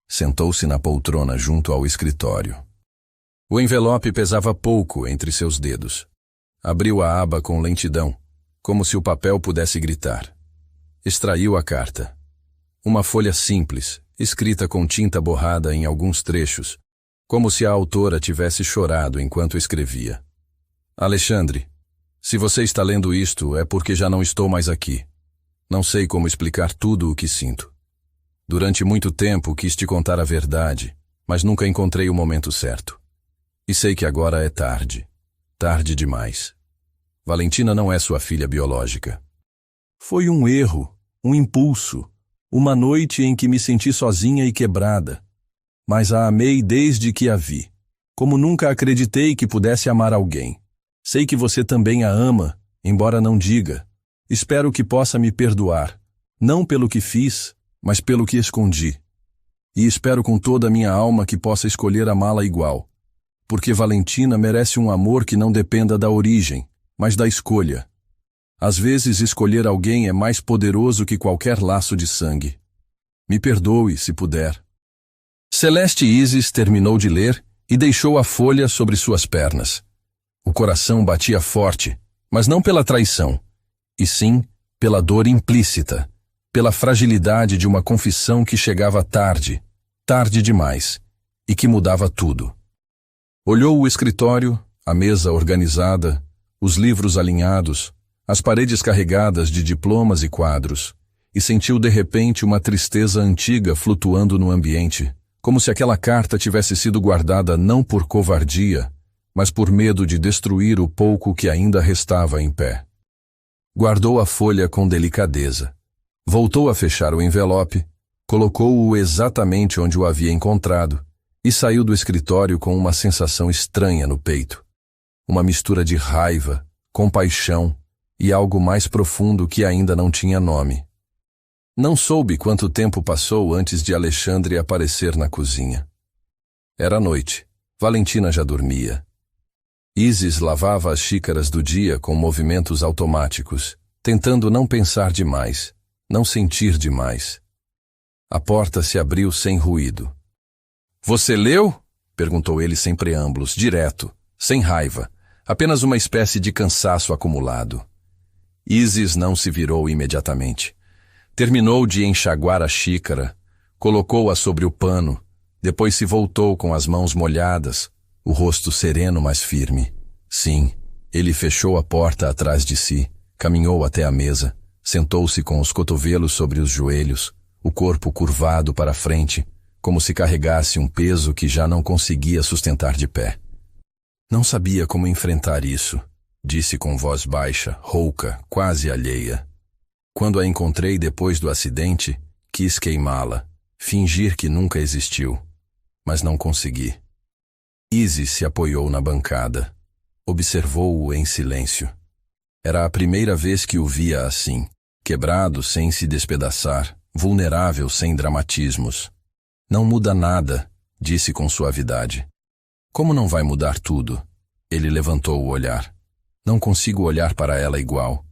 Sentou-se na poltrona junto ao escritório. O envelope pesava pouco entre seus dedos. Abriu a aba com lentidão, como se o papel pudesse gritar. Extraiu a carta. Uma folha simples, escrita com tinta borrada em alguns trechos, como se a autora tivesse chorado enquanto escrevia. Alexandre, se você está lendo isto é porque já não estou mais aqui. Não sei como explicar tudo o que sinto. Durante muito tempo quis te contar a verdade, mas nunca encontrei o momento certo. E sei que agora é tarde. Tarde demais. Valentina não é sua filha biológica. Foi um erro, um impulso, uma noite em que me senti sozinha e quebrada. Mas a amei desde que a vi, como nunca acreditei que pudesse amar alguém. Sei que você também a ama, embora não diga. Espero que possa me perdoar, não pelo que fiz, mas pelo que escondi. E espero com toda a minha alma que possa escolher amá-la igual. Porque Valentina merece um amor que não dependa da origem, mas da escolha. Às vezes escolher alguém é mais poderoso que qualquer laço de sangue. Me perdoe, se puder. Celeste Isis terminou de ler e deixou a folha sobre suas pernas. O coração batia forte, mas não pela traição, e sim pela dor implícita, pela fragilidade de uma confissão que chegava tarde, tarde demais, e que mudava tudo. Olhou o escritório, a mesa organizada, os livros alinhados, as paredes carregadas de diplomas e quadros, e sentiu de repente uma tristeza antiga flutuando no ambiente, como se aquela carta tivesse sido guardada não por covardia, mas por medo de destruir o pouco que ainda restava em pé. Guardou a folha com delicadeza. Voltou a fechar o envelope, colocou-o exatamente onde o havia encontrado, e saiu do escritório com uma sensação estranha no peito. Uma mistura de raiva, compaixão e algo mais profundo que ainda não tinha nome. Não soube quanto tempo passou antes de Alexandre aparecer na cozinha. Era noite. Valentina já dormia. Isis lavava as xícaras do dia com movimentos automáticos, tentando não pensar demais, não sentir demais. A porta se abriu sem ruído. Você leu? Perguntou ele sem preâmbulos, direto, sem raiva, apenas uma espécie de cansaço acumulado. Isis não se virou imediatamente. Terminou de enxaguar a xícara, colocou-a sobre o pano, depois se voltou com as mãos molhadas, o rosto sereno mas firme. Sim, ele fechou a porta atrás de si, caminhou até a mesa, sentou-se com os cotovelos sobre os joelhos, o corpo curvado para frente, como se carregasse um peso que já não conseguia sustentar de pé. Não sabia como enfrentar isso, disse com voz baixa, rouca, quase alheia. Quando a encontrei depois do acidente, quis queimá-la, fingir que nunca existiu, mas não consegui. Isis se apoiou na bancada. Observou-o em silêncio. Era a primeira vez que o via assim, quebrado sem se despedaçar, vulnerável sem dramatismos. Não muda nada, disse com suavidade. Como não vai mudar tudo? Ele levantou o olhar. Não consigo olhar para ela igual.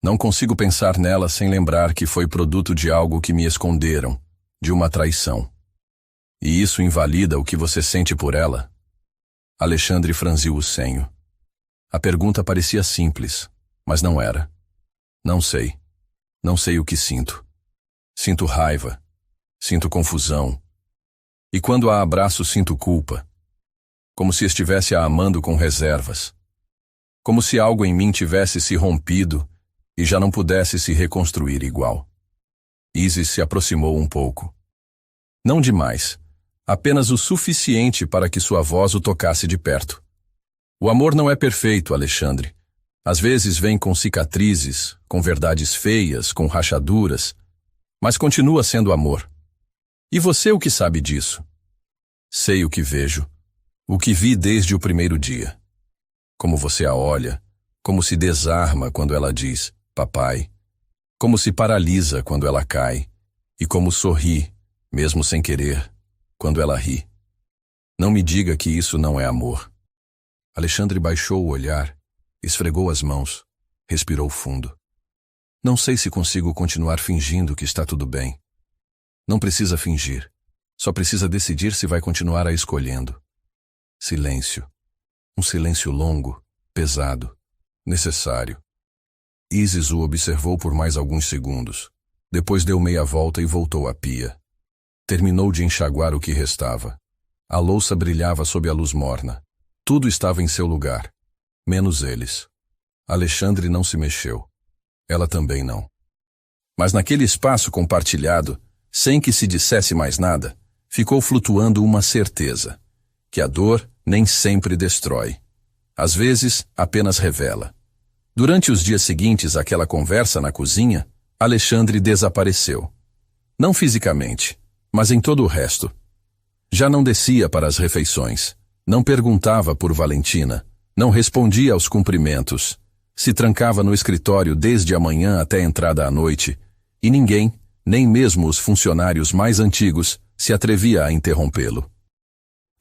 Não consigo pensar nela sem lembrar que foi produto de algo que me esconderam, de uma traição. E isso invalida o que você sente por ela? Alexandre franziu o senho. A pergunta parecia simples, mas não era. Não sei. Não sei o que sinto. Sinto raiva. Sinto confusão. E quando a abraço sinto culpa. Como se estivesse a amando com reservas. Como se algo em mim tivesse se rompido e já não pudesse se reconstruir igual. Isis se aproximou um pouco. Não demais, apenas o suficiente para que sua voz o tocasse de perto. O amor não é perfeito, Alexandre. Às vezes vem com cicatrizes, com verdades feias, com rachaduras, mas continua sendo amor. E você o que sabe disso? Sei o que vejo, o que vi desde o primeiro dia. Como você a olha, como se desarma quando ela diz, papai, como se paralisa quando ela cai, e como sorri, mesmo sem querer, quando ela ri. Não me diga que isso não é amor. Alexandre baixou o olhar, esfregou as mãos, respirou fundo. Não sei se consigo continuar fingindo que está tudo bem. Não precisa fingir, só precisa decidir se vai continuar a escolhendo. Silêncio. Um silêncio longo, pesado, necessário. Isis o observou por mais alguns segundos. Depois deu meia volta e voltou à pia. Terminou de enxaguar o que restava. A louça brilhava sob a luz morna. Tudo estava em seu lugar, menos eles. Alexandre não se mexeu. Ela também não. Mas naquele espaço compartilhado, sem que se dissesse mais nada, ficou flutuando uma certeza, que a dor nem sempre destrói. Às vezes, apenas revela. Durante os dias seguintes àquela conversa na cozinha, Alexandre desapareceu. Não fisicamente, mas em todo o resto. Já não descia para as refeições, não perguntava por Valentina, não respondia aos cumprimentos, se trancava no escritório desde a manhã até a entrada à noite, e ninguém, nem mesmo os funcionários mais antigos, se atrevia a interrompê-lo.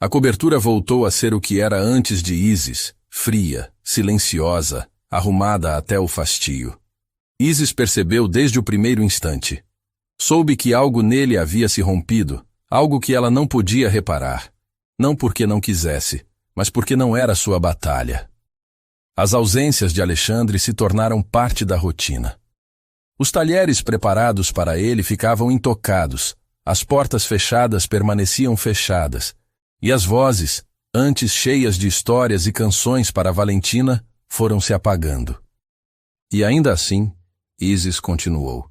A cobertura voltou a ser o que era antes de Isis, fria, silenciosa, arrumada até o fastio. Isis percebeu desde o primeiro instante. Soube que algo nele havia se rompido, algo que ela não podia reparar. Não porque não quisesse, mas porque não era sua batalha. As ausências de Alexandre se tornaram parte da rotina. Os talheres preparados para ele ficavam intocados, as portas fechadas permaneciam fechadas, e as vozes, antes cheias de histórias e canções para Valentina, foram se apagando. E ainda assim, Isis continuou.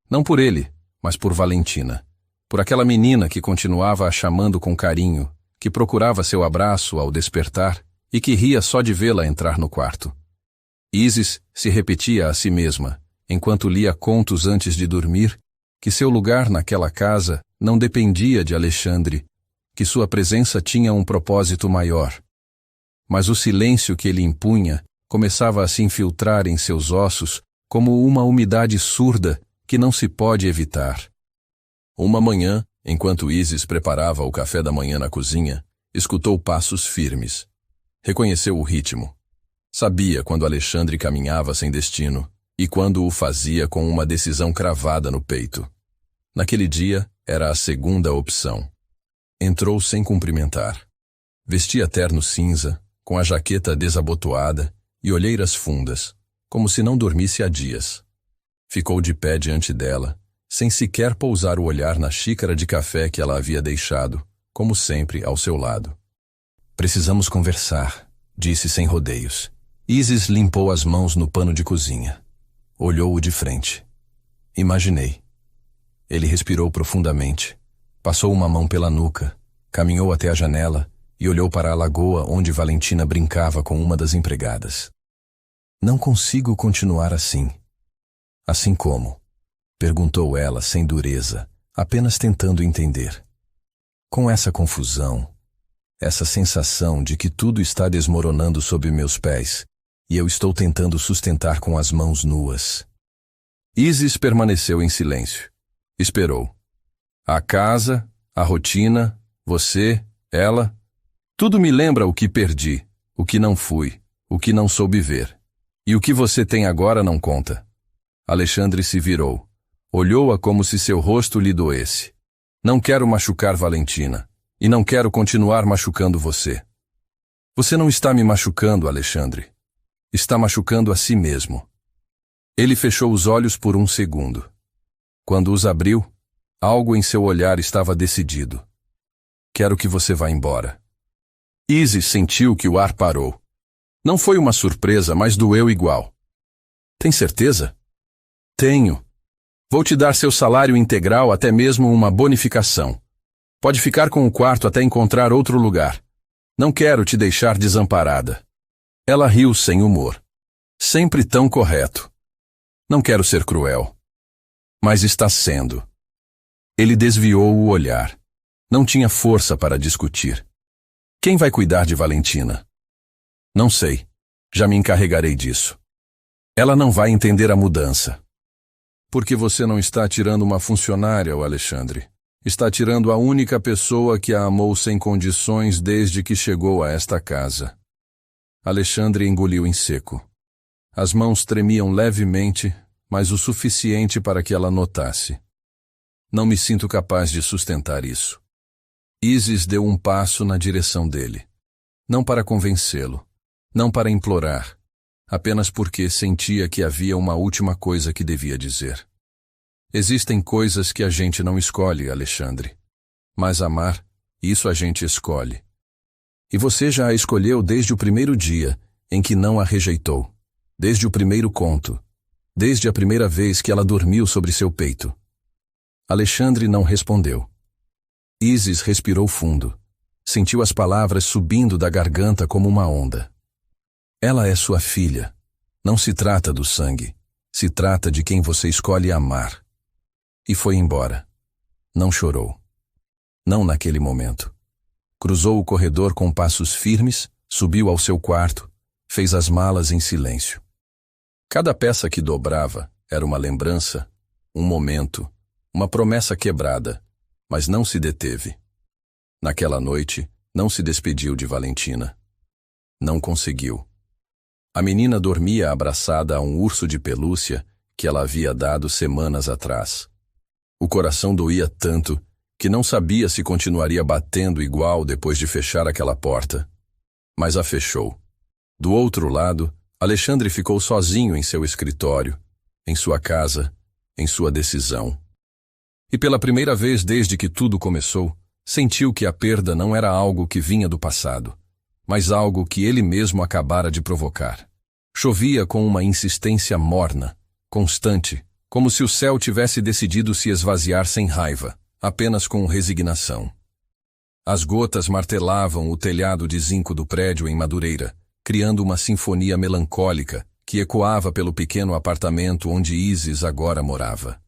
Não por ele, mas por Valentina. Por aquela menina que continuava a chamando com carinho, que procurava seu abraço ao despertar e que ria só de vê-la entrar no quarto. Isis se repetia a si mesma, enquanto lia contos antes de dormir, que seu lugar naquela casa não dependia de Alexandre, que sua presença tinha um propósito maior. Mas o silêncio que ele impunha começava a se infiltrar em seus ossos como uma umidade surda que não se pode evitar. Uma manhã, enquanto Isis preparava o café da manhã na cozinha, escutou passos firmes. Reconheceu o ritmo. Sabia quando Alexandre caminhava sem destino e quando o fazia com uma decisão cravada no peito. Naquele dia, era a segunda opção. Entrou sem cumprimentar. Vestia terno cinza, com a jaqueta desabotoada e olheiras fundas, como se não dormisse há dias. Ficou de pé diante dela, sem sequer pousar o olhar na xícara de café que ela havia deixado, como sempre, ao seu lado. Precisamos conversar, disse sem rodeios. Isis limpou as mãos no pano de cozinha. Olhou-o de frente. Imaginei. Ele respirou profundamente. Passou uma mão pela nuca, caminhou até a janela e olhou para a lagoa onde Valentina brincava com uma das empregadas. Não consigo continuar assim. Assim como? Perguntou ela sem dureza, apenas tentando entender. Com essa confusão. Essa sensação de que tudo está desmoronando sob meus pés, e eu estou tentando sustentar com as mãos nuas. Isis permaneceu em silêncio. Esperou. A casa, a rotina, você, ela, tudo me lembra o que perdi, o que não fui, o que não soube ver. E o que você tem agora não conta. Alexandre se virou. Olhou-a como se seu rosto lhe doesse. Não quero machucar Valentina. E não quero continuar machucando você. Você não está me machucando, Alexandre. Está machucando a si mesmo. Ele fechou os olhos por um segundo. Quando os abriu, algo em seu olhar estava decidido. Quero que você vá embora. Isis sentiu que o ar parou. Não foi uma surpresa, mas doeu igual. Tem certeza? Tenho. Vou te dar seu salário integral, até mesmo uma bonificação. Pode ficar com o quarto até encontrar outro lugar. Não quero te deixar desamparada. Ela riu sem humor. Sempre tão correto. Não quero ser cruel. Mas está sendo. Ele desviou o olhar. Não tinha força para discutir. Quem vai cuidar de Valentina? Não sei. Já me encarregarei disso. Ela não vai entender a mudança. Porque você não está tirando uma funcionária, Alexandre. Está tirando a única pessoa que a amou sem condições desde que chegou a esta casa. Alexandre engoliu em seco. As mãos tremiam levemente, mas o suficiente para que ela notasse. Não me sinto capaz de sustentar isso. Isis deu um passo na direção dele. Não para convencê-lo, não para implorar, apenas porque sentia que havia uma última coisa que devia dizer. Existem coisas que a gente não escolhe, Alexandre. Mas amar, isso a gente escolhe. E você já a escolheu desde o primeiro dia em que não a rejeitou. Desde o primeiro conto. Desde a primeira vez que ela dormiu sobre seu peito. Alexandre não respondeu. Isis respirou fundo. Sentiu as palavras subindo da garganta como uma onda. Ela é sua filha. Não se trata do sangue. Se trata de quem você escolhe amar. E foi embora. Não chorou. Não naquele momento. Cruzou o corredor com passos firmes, subiu ao seu quarto, fez as malas em silêncio. Cada peça que dobrava era uma lembrança, um momento, uma promessa quebrada, mas não se deteve. Naquela noite, não se despediu de Valentina. Não conseguiu. A menina dormia abraçada a um urso de pelúcia que ela havia dado semanas atrás. O coração doía tanto que não sabia se continuaria batendo igual depois de fechar aquela porta. Mas a fechou. Do outro lado, Alexandre ficou sozinho em seu escritório, em sua casa, em sua decisão. E pela primeira vez desde que tudo começou, sentiu que a perda não era algo que vinha do passado, mas algo que ele mesmo acabara de provocar. Chovia com uma insistência morna, constante, como se o céu tivesse decidido se esvaziar sem raiva, apenas com resignação. As gotas martelavam o telhado de zinco do prédio em Madureira, criando uma sinfonia melancólica que ecoava pelo pequeno apartamento onde Isis agora morava.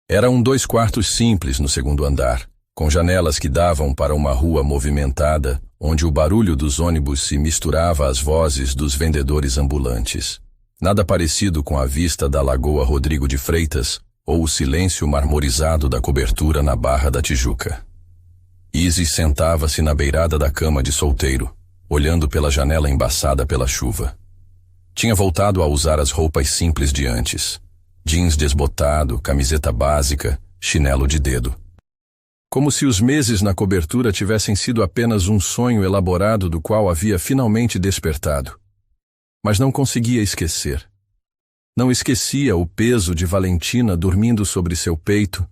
Era um 2 quartos simples no segundo andar, com janelas que davam para uma rua movimentada, onde o barulho dos ônibus se misturava às vozes dos vendedores ambulantes. Nada parecido com a vista da Lagoa Rodrigo de Freitas ou o silêncio marmorizado da cobertura na Barra da Tijuca. Isis sentava-se na beirada da cama de solteiro, olhando pela janela embaçada pela chuva. Tinha voltado a usar as roupas simples de antes. Jeans desbotado, camiseta básica, chinelo de dedo. Como se os meses na cobertura tivessem sido apenas um sonho elaborado do qual havia finalmente despertado. Mas não conseguia esquecer. Não esquecia o peso de Valentina dormindo sobre seu peito,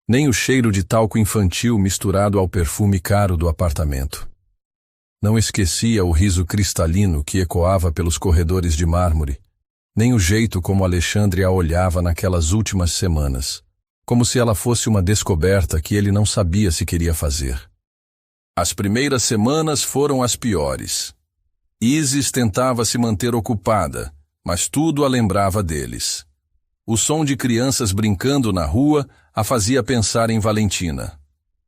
nem o cheiro de talco infantil misturado ao perfume caro do apartamento. Não esquecia o riso cristalino que ecoava pelos corredores de mármore, nem o jeito como Alexandre a olhava naquelas últimas semanas, como se ela fosse uma descoberta que ele não sabia se queria fazer. As primeiras semanas foram as piores. Isis tentava se manter ocupada, mas tudo a lembrava deles. O som de crianças brincando na rua a fazia pensar em Valentina.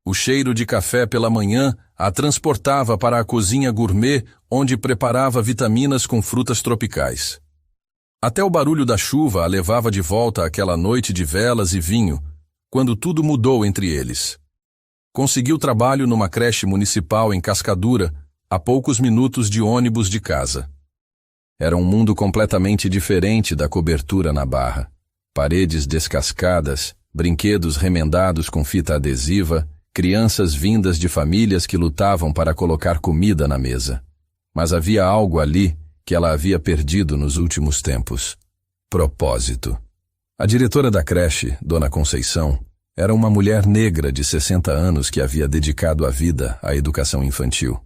O cheiro de café pela manhã a transportava para a cozinha gourmet, onde preparava vitaminas com frutas tropicais. Até o barulho da chuva a levava de volta àquela noite de velas e vinho, quando tudo mudou entre eles. Conseguiu trabalho numa creche municipal em Cascadura, a poucos minutos de ônibus de casa. Era um mundo completamente diferente da cobertura na Barra. Paredes descascadas, brinquedos remendados com fita adesiva, crianças vindas de famílias que lutavam para colocar comida na mesa. Mas havia algo ali que ela havia perdido nos últimos tempos. Propósito. A diretora da creche, Dona Conceição, era uma mulher negra de 60 anos que havia dedicado a vida à educação infantil.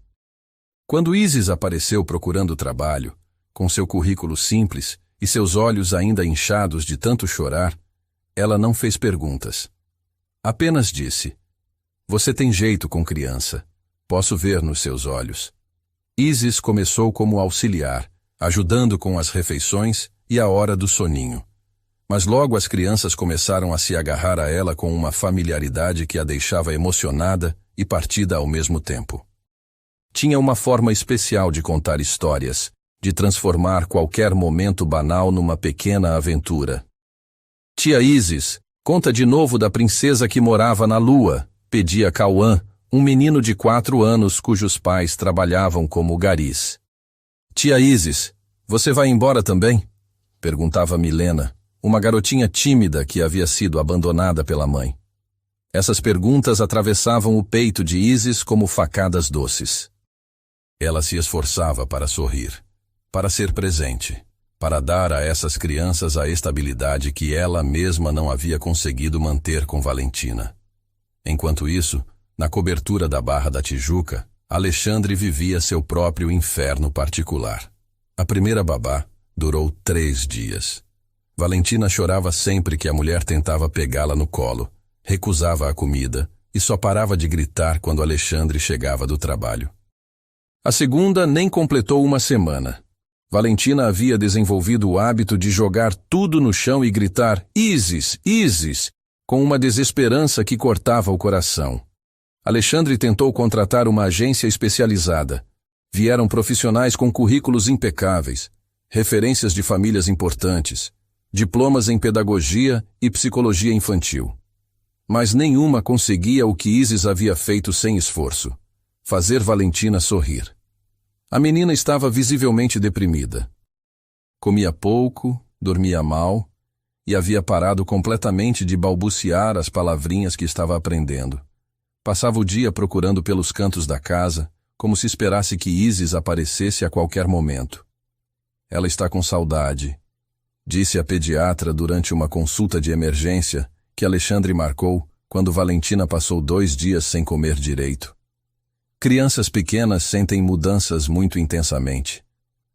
Quando Isis apareceu procurando trabalho, com seu currículo simples e seus olhos ainda inchados de tanto chorar, ela não fez perguntas. Apenas disse: "Você tem jeito com criança. Posso ver nos seus olhos." Isis começou como auxiliar, ajudando com as refeições e a hora do soninho. Mas logo as crianças começaram a se agarrar a ela com uma familiaridade que a deixava emocionada e partida ao mesmo tempo. Tinha uma forma especial de contar histórias, de transformar qualquer momento banal numa pequena aventura. "Tia Isis, conta de novo da princesa que morava na lua", pedia Cauã, um menino de 4 anos cujos pais trabalhavam como garis. "Tia Isis, você vai embora também?", perguntava Milena, uma garotinha tímida que havia sido abandonada pela mãe. Essas perguntas atravessavam o peito de Isis como facadas doces. Ela se esforçava para sorrir, para ser presente, para dar a essas crianças a estabilidade que ela mesma não havia conseguido manter com Valentina. Enquanto isso, na cobertura da Barra da Tijuca, Alexandre vivia seu próprio inferno particular. A primeira babá durou 3 dias. Valentina chorava sempre que a mulher tentava pegá-la no colo, recusava a comida e só parava de gritar quando Alexandre chegava do trabalho. A segunda nem completou uma semana. Valentina havia desenvolvido o hábito de jogar tudo no chão e gritar "Isis, Isis", com uma desesperança que cortava o coração. Alexandre tentou contratar uma agência especializada. Vieram profissionais com currículos impecáveis, referências de famílias importantes, diplomas em pedagogia e psicologia infantil. Mas nenhuma conseguia o que Isis havia feito sem esforço: fazer Valentina sorrir. A menina estava visivelmente deprimida. Comia pouco, dormia mal e havia parado completamente de balbuciar as palavrinhas que estava aprendendo. Passava o dia procurando pelos cantos da casa, como se esperasse que Isis aparecesse a qualquer momento. "Ela está com saudade", disse a pediatra durante uma consulta de emergência que Alexandre marcou quando Valentina passou 2 dias sem comer direito. Crianças pequenas sentem mudanças muito intensamente.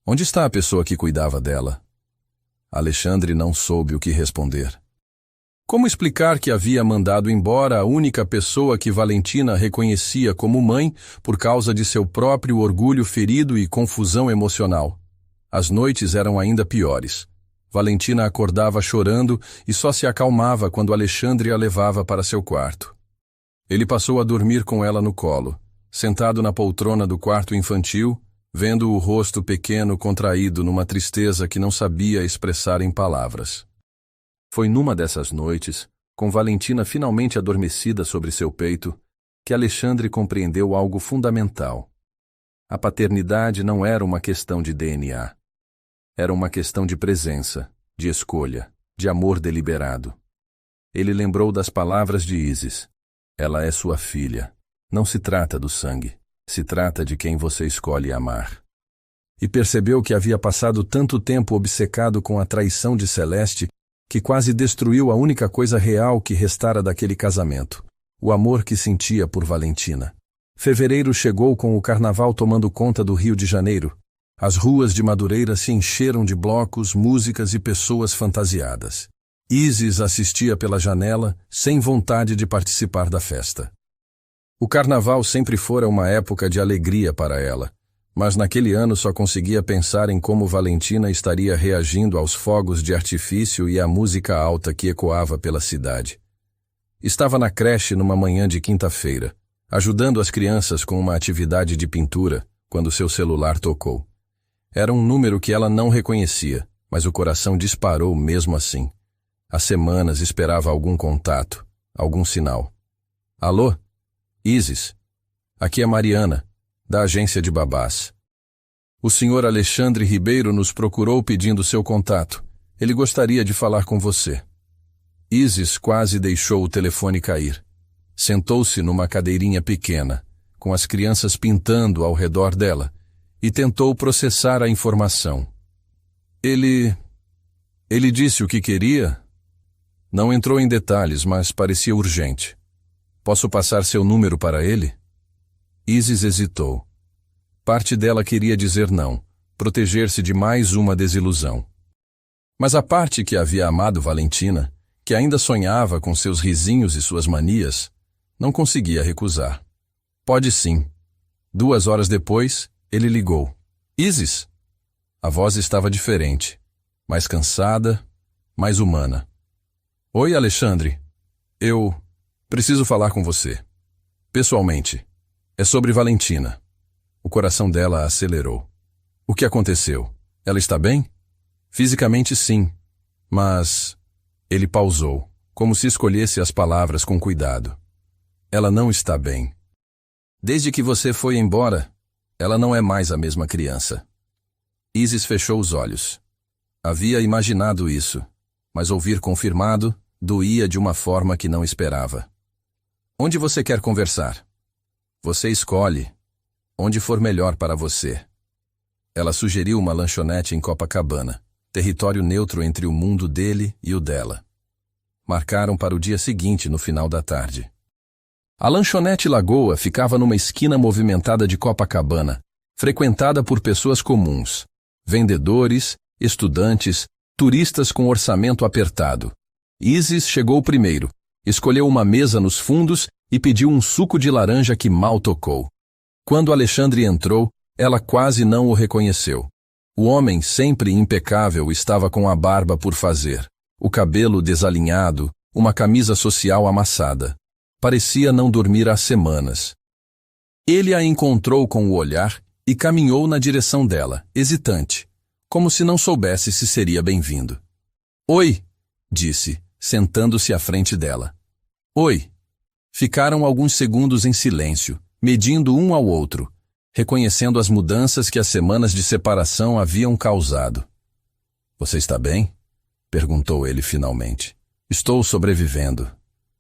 Onde está a pessoa que cuidava dela? Alexandre não soube o que responder. Como explicar que havia mandado embora a única pessoa que Valentina reconhecia como mãe por causa de seu próprio orgulho ferido e confusão emocional? As noites eram ainda piores. Valentina acordava chorando e só se acalmava quando Alexandre a levava para seu quarto. Ele passou a dormir com ela no colo, sentado na poltrona do quarto infantil, vendo o rosto pequeno contraído numa tristeza que não sabia expressar em palavras. Foi numa dessas noites, com Valentina finalmente adormecida sobre seu peito, que Alexandre compreendeu algo fundamental. A paternidade não era uma questão de DNA. Era uma questão de presença, de escolha, de amor deliberado. Ele lembrou das palavras de Isis: "Ela é sua filha. Não se trata do sangue, se trata de quem você escolhe amar." E percebeu que havia passado tanto tempo obcecado com a traição de Celeste que quase destruiu a única coisa real que restara daquele casamento: o amor que sentia por Valentina. Fevereiro chegou com o carnaval tomando conta do Rio de Janeiro. As ruas de Madureira se encheram de blocos, músicas e pessoas fantasiadas. Isis assistia pela janela, sem vontade de participar da festa. O carnaval sempre fora uma época de alegria para ela, mas naquele ano só conseguia pensar em como Valentina estaria reagindo aos fogos de artifício e à música alta que ecoava pela cidade. Estava na creche numa manhã de quinta-feira, ajudando as crianças com uma atividade de pintura, quando seu celular tocou. Era um número que ela não reconhecia, mas o coração disparou mesmo assim. Há semanas esperava algum contato, algum sinal. Alô? Isis? Aqui é Mariana, da agência de babás. O senhor Alexandre Ribeiro nos procurou pedindo seu contato. Ele gostaria de falar com você. Isis quase deixou o telefone cair. Sentou-se numa cadeirinha pequena, com as crianças pintando ao redor dela, e tentou processar a informação. Ele disse o que queria? Não entrou em detalhes, mas parecia urgente. Posso passar seu número para ele? Isis hesitou. Parte dela queria dizer não, proteger-se de mais uma desilusão. Mas a parte que havia amado Valentina, que ainda sonhava com seus risinhos e suas manias, não conseguia recusar. Pode sim. 2 horas depois, ele ligou. Isis? A voz estava diferente, mais cansada, mais humana. Oi, Alexandre. Eu preciso falar com você. Pessoalmente. É sobre Valentina. O coração dela acelerou. O que aconteceu? Ela está bem? Fisicamente, sim. Mas... Ele pausou, como se escolhesse as palavras com cuidado. Ela não está bem. Desde que você foi embora, ela não é mais a mesma criança. Isis fechou os olhos. Havia imaginado isso, mas ouvir confirmado doía de uma forma que não esperava. Onde você quer conversar? Você escolhe. Onde for melhor para você. Ela sugeriu uma lanchonete em Copacabana, território neutro entre o mundo dele e o dela. Marcaram para o dia seguinte, no final da tarde. A lanchonete Lagoa ficava numa esquina movimentada de Copacabana, frequentada por pessoas comuns, vendedores, estudantes, turistas com orçamento apertado. Isis chegou primeiro, escolheu uma mesa nos fundos e pediu um suco de laranja que mal tocou. Quando Alexandre entrou, ela quase não o reconheceu. O homem, sempre impecável, estava com a barba por fazer, o cabelo desalinhado, uma camisa social amassada. Parecia não dormir há semanas. Ele a encontrou com o olhar e caminhou na direção dela, hesitante, como se não soubesse se seria bem-vindo. Oi, disse, sentando-se à frente dela. Oi. Ficaram alguns segundos em silêncio, medindo um ao outro, reconhecendo as mudanças que as semanas de separação haviam causado. Você está bem? Perguntou ele finalmente. Estou sobrevivendo.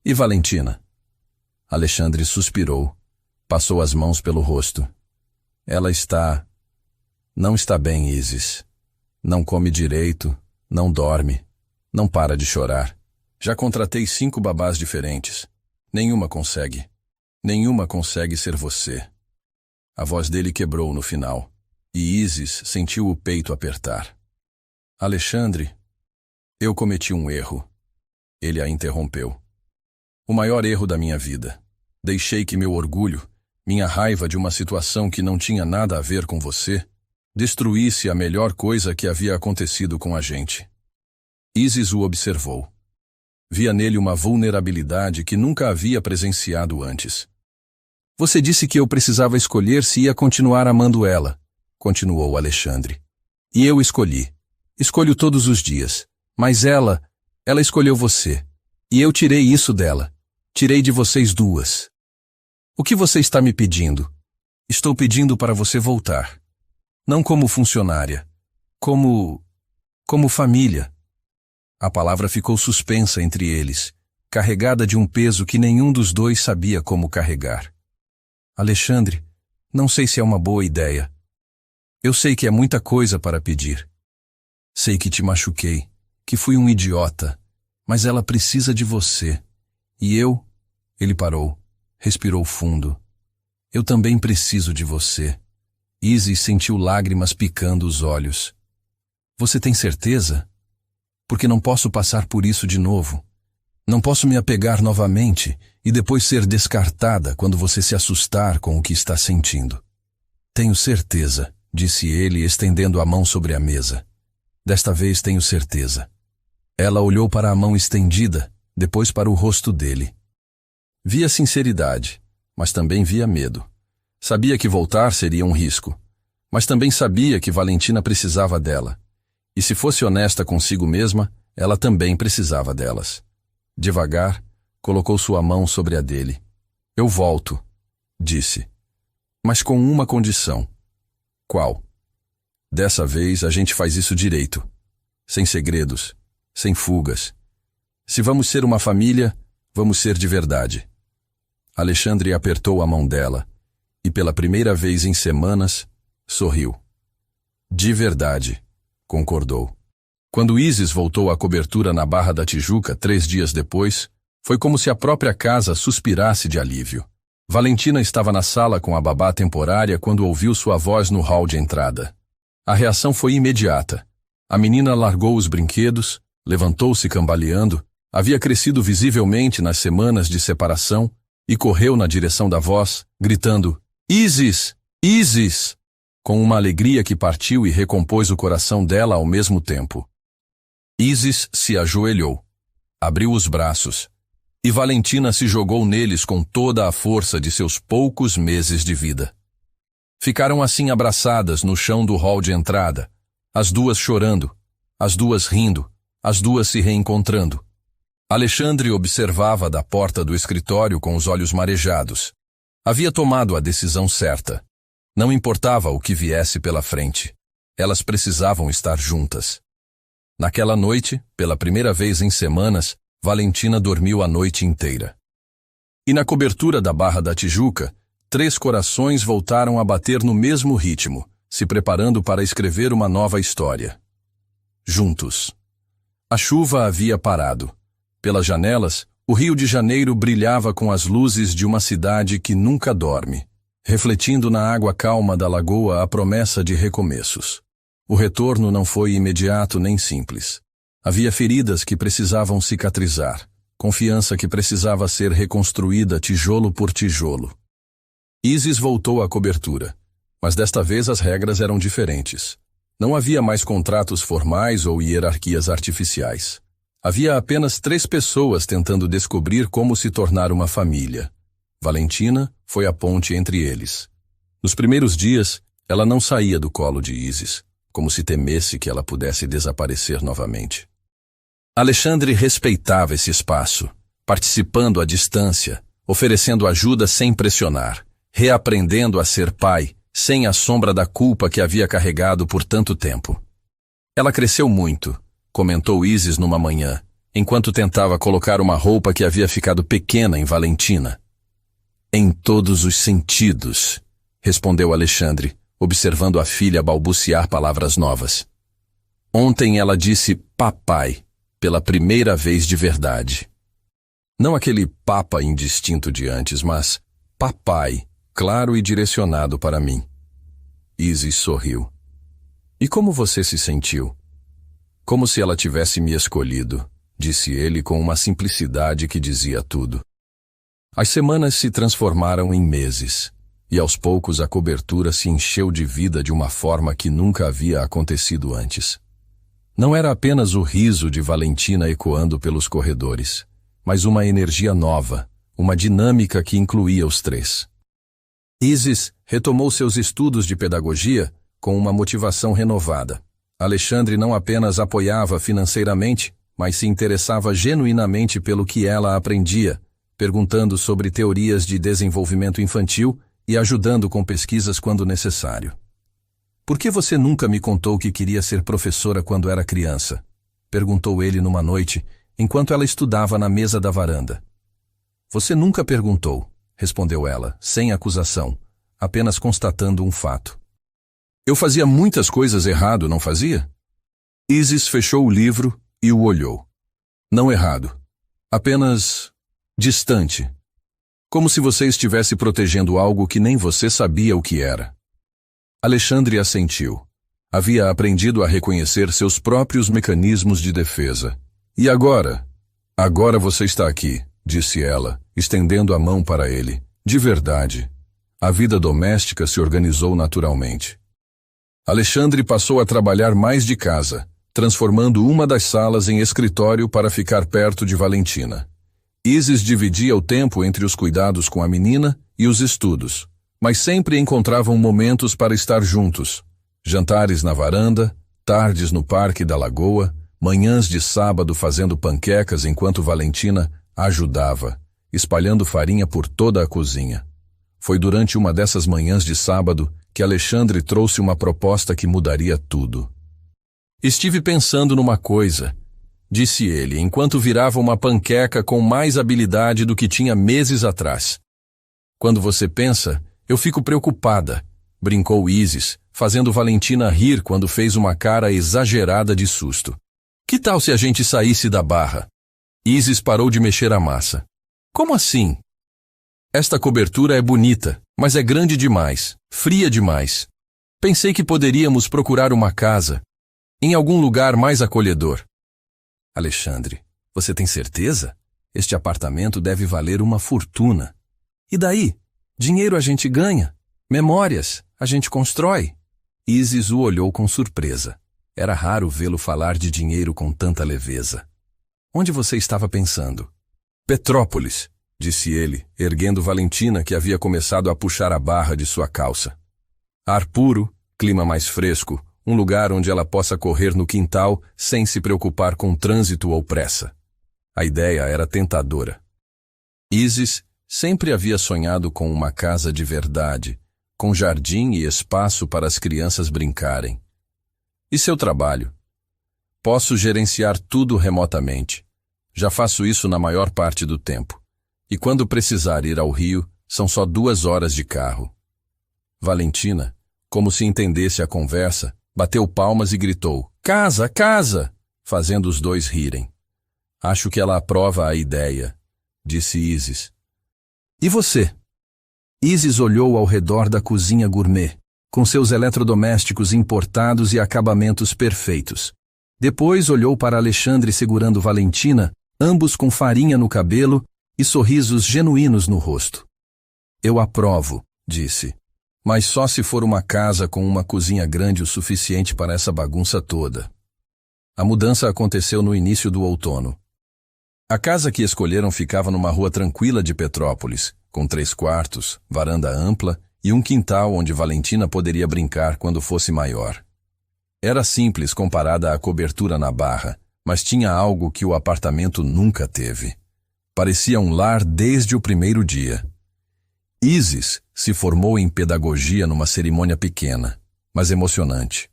E Valentina? Alexandre suspirou, passou as mãos pelo rosto. Ela não está bem, Isis. Não come direito, não dorme, não para de chorar. Já contratei 5 babás diferentes. Nenhuma consegue ser você. A voz dele quebrou no final, e Isis sentiu o peito apertar. Alexandre, eu cometi um erro. Ele a interrompeu. O maior erro da minha vida. Deixei que meu orgulho, minha raiva de uma situação que não tinha nada a ver com você, destruísse a melhor coisa que havia acontecido com a gente. Isis o observou. Via nele uma vulnerabilidade que nunca havia presenciado antes. Você disse que eu precisava escolher se ia continuar amando ela, continuou Alexandre. E eu escolhi. Escolho todos os dias. Mas ela escolheu você. E eu tirei isso dela. Tirei de vocês 2. O que você está me pedindo? Estou pedindo para você voltar. Não como funcionária. Como família. A palavra ficou suspensa entre eles, carregada de um peso que nenhum dos dois sabia como carregar. Alexandre, não sei se é uma boa ideia. Eu sei que é muita coisa para pedir. Sei que te machuquei, que fui um idiota, mas ela precisa de você. E eu... Ele parou, respirou fundo. Eu também preciso de você. Isis sentiu lágrimas picando os olhos. Você tem certeza? Porque não posso passar por isso de novo. Não posso me apegar novamente e depois ser descartada quando você se assustar com o que está sentindo. Tenho certeza, disse ele, estendendo a mão sobre a mesa. Desta vez tenho certeza. Ela olhou para a mão estendida, depois para o rosto dele. Via sinceridade, mas também via medo. Sabia que voltar seria um risco, mas também sabia que Valentina precisava dela. E se fosse honesta consigo mesma, ela também precisava delas. Devagar, colocou sua mão sobre a dele. Eu volto, disse. Mas com uma condição. Qual? Dessa vez a gente faz isso direito. Sem segredos, sem fugas. Se vamos ser uma família, vamos ser de verdade. Alexandre apertou a mão dela e pela primeira vez em semanas, sorriu. De verdade, concordou. Quando Isis voltou à cobertura na Barra da Tijuca 3 dias depois, foi como se a própria casa suspirasse de alívio. Valentina estava na sala com a babá temporária quando ouviu sua voz no hall de entrada. A reação foi imediata. A menina largou os brinquedos, levantou-se cambaleando, havia crescido visivelmente nas semanas de separação e correu na direção da voz, gritando, Isis! Isis! Com uma alegria que partiu e recompôs o coração dela ao mesmo tempo. Isis se ajoelhou, abriu os braços, e Valentina se jogou neles com toda a força de seus poucos meses de vida. Ficaram assim abraçadas no chão do hall de entrada, as duas chorando, as duas rindo, as duas se reencontrando. Alexandre observava da porta do escritório com os olhos marejados. Havia tomado a decisão certa. Não importava o que viesse pela frente. Elas precisavam estar juntas. Naquela noite, pela primeira vez em semanas, Valentina dormiu a noite inteira. E na cobertura da Barra da Tijuca, 3 corações voltaram a bater no mesmo ritmo, se preparando para escrever uma nova história. Juntos. A chuva havia parado. Pelas janelas, o Rio de Janeiro brilhava com as luzes de uma cidade que nunca dorme, refletindo na água calma da lagoa a promessa de recomeços. O retorno não foi imediato nem simples. Havia feridas que precisavam cicatrizar, confiança que precisava ser reconstruída tijolo por tijolo. Isis voltou à cobertura, mas desta vez as regras eram diferentes. Não havia mais contratos formais ou hierarquias artificiais. Havia apenas 3 pessoas tentando descobrir como se tornar uma família. Valentina foi a ponte entre eles. Nos primeiros dias, ela não saía do colo de Isis, como se temesse que ela pudesse desaparecer novamente. Alexandre respeitava esse espaço, participando à distância, oferecendo ajuda sem pressionar, reaprendendo a ser pai, sem a sombra da culpa que havia carregado por tanto tempo. Ela cresceu muito, comentou Isis numa manhã, enquanto tentava colocar uma roupa que havia ficado pequena em Valentina. Em todos os sentidos, respondeu Alexandre, observando a filha balbuciar palavras novas. Ontem ela disse papai, pela primeira vez de verdade. Não aquele papa indistinto de antes, mas papai, claro e direcionado para mim. Isis sorriu. E como você se sentiu? Como se ela tivesse me escolhido, disse ele com uma simplicidade que dizia tudo. As semanas se transformaram em meses, e aos poucos a cobertura se encheu de vida de uma forma que nunca havia acontecido antes. Não era apenas o riso de Valentina ecoando pelos corredores, mas uma energia nova, uma dinâmica que incluía os 3. Isis retomou seus estudos de pedagogia com uma motivação renovada. Alexandre não apenas apoiava financeiramente, mas se interessava genuinamente pelo que ela aprendia, perguntando sobre teorias de desenvolvimento infantil e ajudando com pesquisas quando necessário. Por que você nunca me contou que queria ser professora quando era criança? Perguntou ele numa noite, enquanto ela estudava na mesa da varanda. Você nunca perguntou, respondeu ela, sem acusação, apenas constatando um fato. Eu fazia muitas coisas errado, não fazia? Isis fechou o livro e o olhou. Não errado, apenas distante. Como se você estivesse protegendo algo que nem você sabia o que era. Alexandre assentiu. Havia aprendido a reconhecer seus próprios mecanismos de defesa. E agora? Agora você está aqui, disse ela, estendendo a mão para ele. De verdade. A vida doméstica se organizou naturalmente. Alexandre passou a trabalhar mais de casa, transformando uma das salas em escritório para ficar perto de Valentina. Isis dividia o tempo entre os cuidados com a menina e os estudos, mas sempre encontravam momentos para estar juntos. Jantares na varanda, tardes no parque da lagoa, manhãs de sábado fazendo panquecas enquanto Valentina ajudava, espalhando farinha por toda a cozinha. Foi durante uma dessas manhãs de sábado que Alexandre trouxe uma proposta que mudaria tudo. Estive pensando numa coisa, disse ele, enquanto virava uma panqueca com mais habilidade do que tinha meses atrás. Quando você pensa, eu fico preocupada, brincou Isis, fazendo Valentina rir quando fez uma cara exagerada de susto. Que tal se a gente saísse da barra? Isis parou de mexer a massa. Como assim? Esta cobertura é bonita, mas é grande demais, fria demais. Pensei que poderíamos procurar uma casa, em algum lugar mais acolhedor. Alexandre, você tem certeza? Este apartamento deve valer uma fortuna. E daí? Dinheiro a gente ganha. Memórias a gente constrói. Isis o olhou com surpresa. Era raro vê-lo falar de dinheiro com tanta leveza. Onde você estava pensando? Petrópolis, disse ele, erguendo Valentina, que havia começado a puxar a barra de sua calça. Ar puro, clima mais fresco, um lugar onde ela possa correr no quintal sem se preocupar com trânsito ou pressa. A ideia era tentadora. Isis sempre havia sonhado com uma casa de verdade, com jardim e espaço para as crianças brincarem. E seu trabalho? Posso gerenciar tudo remotamente. Já faço isso na maior parte do tempo. E quando precisar ir ao Rio, são só 2 horas de carro. Valentina, como se entendesse a conversa, bateu palmas e gritou, "Casa, casa!", fazendo os dois rirem. Acho que ela aprova a ideia, disse Isis. E você? Isis olhou ao redor da cozinha gourmet, com seus eletrodomésticos importados e acabamentos perfeitos. Depois olhou para Alexandre segurando Valentina, ambos com farinha no cabelo e sorrisos genuínos no rosto. Eu aprovo, disse, mas só se for uma casa com uma cozinha grande o suficiente para essa bagunça toda. A mudança aconteceu no início do outono. A casa que escolheram ficava numa rua tranquila de Petrópolis, com 3 quartos, varanda ampla e um quintal onde Valentina poderia brincar quando fosse maior. Era simples comparada à cobertura na Barra, mas tinha algo que o apartamento nunca teve. Parecia um lar desde o primeiro dia. Isis se formou em pedagogia numa cerimônia pequena, mas emocionante.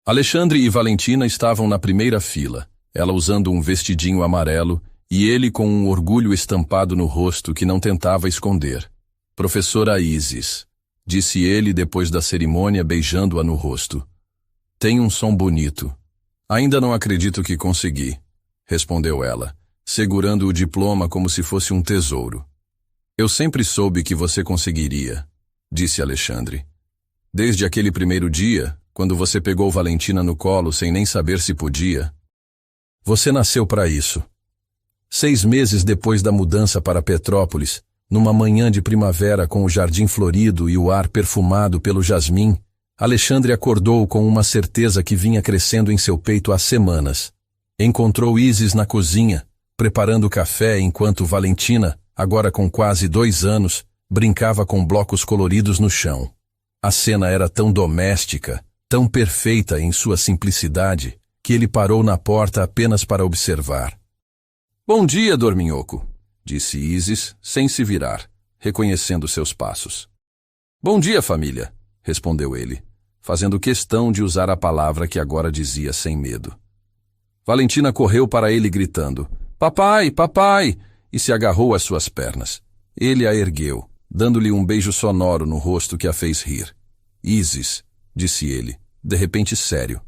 Alexandre e Valentina estavam na primeira fila, ela usando um vestidinho amarelo e ele com um orgulho estampado no rosto que não tentava esconder. Professora Isis, disse ele depois da cerimônia beijando-a no rosto. Tem um som bonito. Ainda não acredito que consegui, respondeu ela, segurando o diploma como se fosse um tesouro. Eu sempre soube que você conseguiria, disse Alexandre. Desde aquele primeiro dia, quando você pegou Valentina no colo sem nem saber se podia. Você nasceu para isso. 6 meses depois da mudança para Petrópolis, numa manhã de primavera com o jardim florido e o ar perfumado pelo jasmim, Alexandre acordou com uma certeza que vinha crescendo em seu peito há semanas. Encontrou Isis na cozinha, preparando café enquanto Valentina, agora com quase 2 anos, brincava com blocos coloridos no chão. A cena era tão doméstica, tão perfeita em sua simplicidade, que ele parou na porta apenas para observar. Bom dia, dorminhoco, disse Isis, sem se virar, reconhecendo seus passos. Bom dia, família, respondeu ele, fazendo questão de usar a palavra que agora dizia sem medo. Valentina correu para ele gritando, papai, papai, e se agarrou às suas pernas. Ele a ergueu, dando-lhe um beijo sonoro no rosto que a fez rir. Isis, disse ele, de repente sério.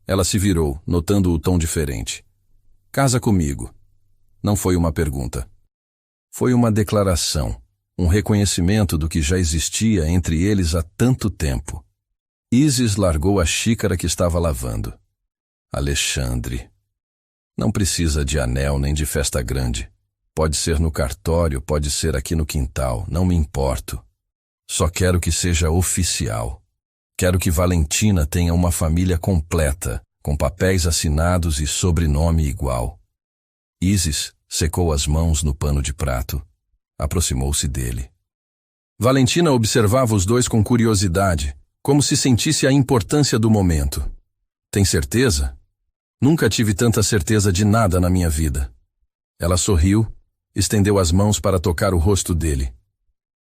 Ela se virou, notando o tom diferente. Casa comigo. Não foi uma pergunta. Foi uma declaração, um reconhecimento do que já existia entre eles há tanto tempo. Isis largou a xícara que estava lavando. Alexandre. Não precisa de anel nem de festa grande. Pode ser no cartório, pode ser aqui no quintal, não me importo. Só quero que seja oficial. Quero que Valentina tenha uma família completa, com papéis assinados e sobrenome igual. Isis secou as mãos no pano de prato, aproximou-se dele. Valentina observava os dois com curiosidade, como se sentisse a importância do momento. Tem certeza? Nunca tive tanta certeza de nada na minha vida. Ela sorriu, estendeu as mãos para tocar o rosto dele.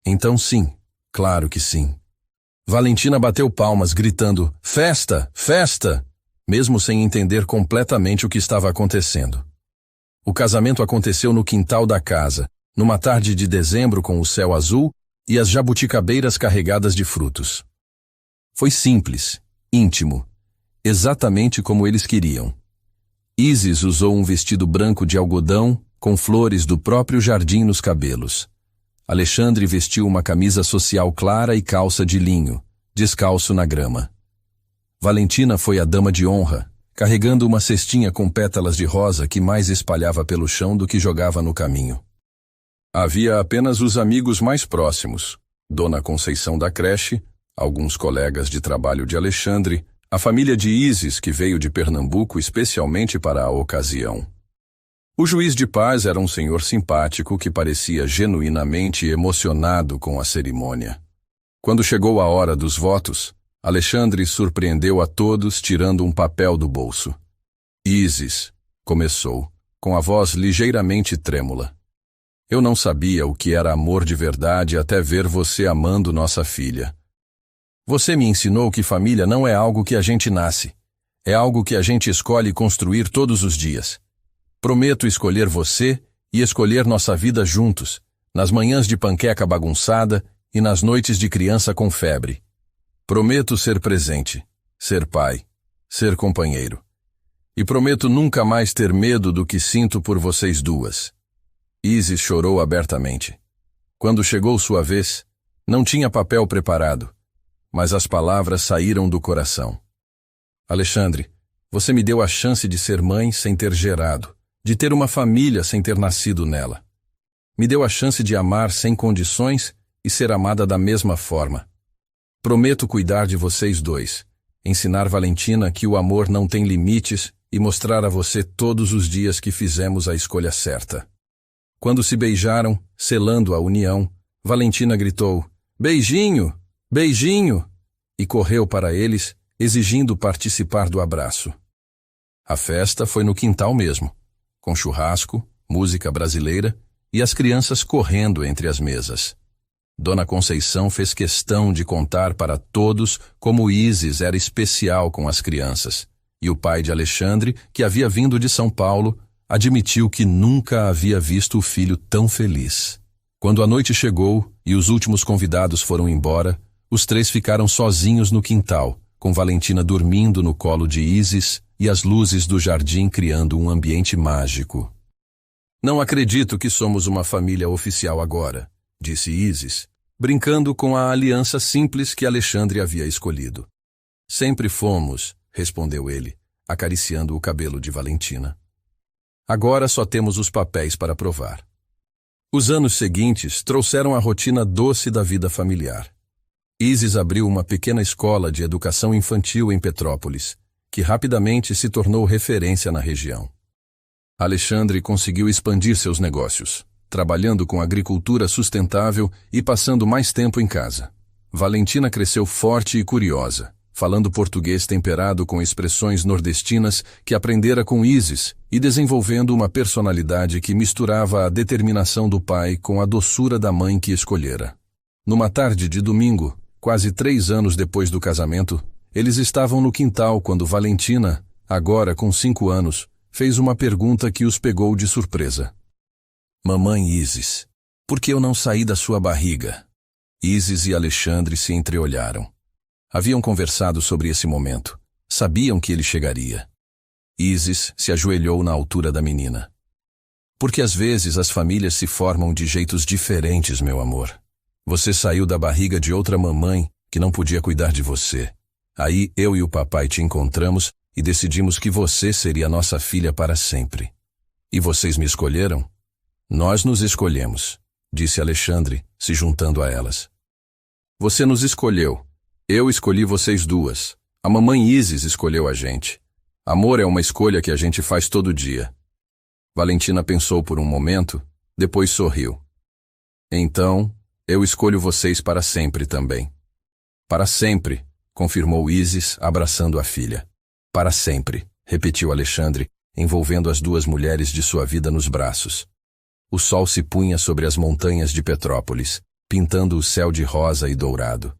Então sim, claro que sim. Valentina bateu palmas, gritando, festa, festa, mesmo sem entender completamente o que estava acontecendo. O casamento aconteceu no quintal da casa, numa tarde de dezembro com o céu azul e as jabuticabeiras carregadas de frutos. Foi simples, íntimo, exatamente como eles queriam. Isis usou um vestido branco de algodão com flores do próprio jardim nos cabelos. Alexandre vestiu uma camisa social clara e calça de linho, descalço na grama. Valentina foi a dama de honra, carregando uma cestinha com pétalas de rosa que mais espalhava pelo chão do que jogava no caminho. Havia apenas os amigos mais próximos, Dona Conceição da creche, alguns colegas de trabalho de Alexandre, a família de Isis que veio de Pernambuco especialmente para a ocasião. O juiz de paz era um senhor simpático que parecia genuinamente emocionado com a cerimônia. Quando chegou a hora dos votos, Alexandre surpreendeu a todos tirando um papel do bolso. Isis, começou, com a voz ligeiramente trêmula. Eu não sabia o que era amor de verdade até ver você amando nossa filha. Você me ensinou que família não é algo que a gente nasce. É algo que a gente escolhe construir todos os dias. Prometo escolher você e escolher nossa vida juntos, nas manhãs de panqueca bagunçada e nas noites de criança com febre. Prometo ser presente, ser pai, ser companheiro. E prometo nunca mais ter medo do que sinto por vocês duas. Isis chorou abertamente. Quando chegou sua vez, não tinha papel preparado, mas as palavras saíram do coração. Alexandre, você me deu a chance de ser mãe sem ter gerado, de ter uma família sem ter nascido nela. Me deu a chance de amar sem condições e ser amada da mesma forma. Prometo cuidar de vocês dois, ensinar Valentina que o amor não tem limites e mostrar a você todos os dias que fizemos a escolha certa. Quando se beijaram, selando a união, Valentina gritou, beijinho! Beijinho! E correu para eles, exigindo participar do abraço. A festa foi no quintal mesmo, com churrasco, música brasileira e as crianças correndo entre as mesas. Dona Conceição fez questão de contar para todos como Isis era especial com as crianças, e o pai de Alexandre, que havia vindo de São Paulo, admitiu que nunca havia visto o filho tão feliz. Quando a noite chegou e os últimos convidados foram embora, os três ficaram sozinhos no quintal, com Valentina dormindo no colo de Isis e as luzes do jardim criando um ambiente mágico. Não acredito que somos uma família oficial agora, disse Isis, brincando com a aliança simples que Alexandre havia escolhido. Sempre fomos, respondeu ele, acariciando o cabelo de Valentina. Agora só temos os papéis para provar. Os anos seguintes trouxeram a rotina doce da vida familiar. Isis abriu uma pequena escola de educação infantil em Petrópolis, que rapidamente se tornou referência na região. Alexandre conseguiu expandir seus negócios, trabalhando com agricultura sustentável e passando mais tempo em casa. Valentina cresceu forte e curiosa, falando português temperado com expressões nordestinas que aprendera com Isis e desenvolvendo uma personalidade que misturava a determinação do pai com a doçura da mãe que escolhera. Numa tarde de domingo, quase 3 anos depois do casamento, eles estavam no quintal quando Valentina, agora com 5 anos, fez uma pergunta que os pegou de surpresa. Mamãe Isis, por que eu não saí da sua barriga? Isis e Alexandre se entreolharam. Haviam conversado sobre esse momento. Sabiam que ele chegaria. Isis se ajoelhou na altura da menina. Porque às vezes as famílias se formam de jeitos diferentes, meu amor. Você saiu da barriga de outra mamãe que não podia cuidar de você. Aí eu e o papai te encontramos e decidimos que você seria nossa filha para sempre. E vocês me escolheram? Nós nos escolhemos, disse Alexandre, se juntando a elas. Você nos escolheu. Eu escolhi vocês duas. A mamãe Isis escolheu a gente. Amor é uma escolha que a gente faz todo dia. Valentina pensou por um momento, depois sorriu. Então, eu escolho vocês para sempre também. Para sempre, confirmou Isis, abraçando a filha. Para sempre, repetiu Alexandre, envolvendo as duas mulheres de sua vida nos braços. O sol se punha sobre as montanhas de Petrópolis, pintando o céu de rosa e dourado.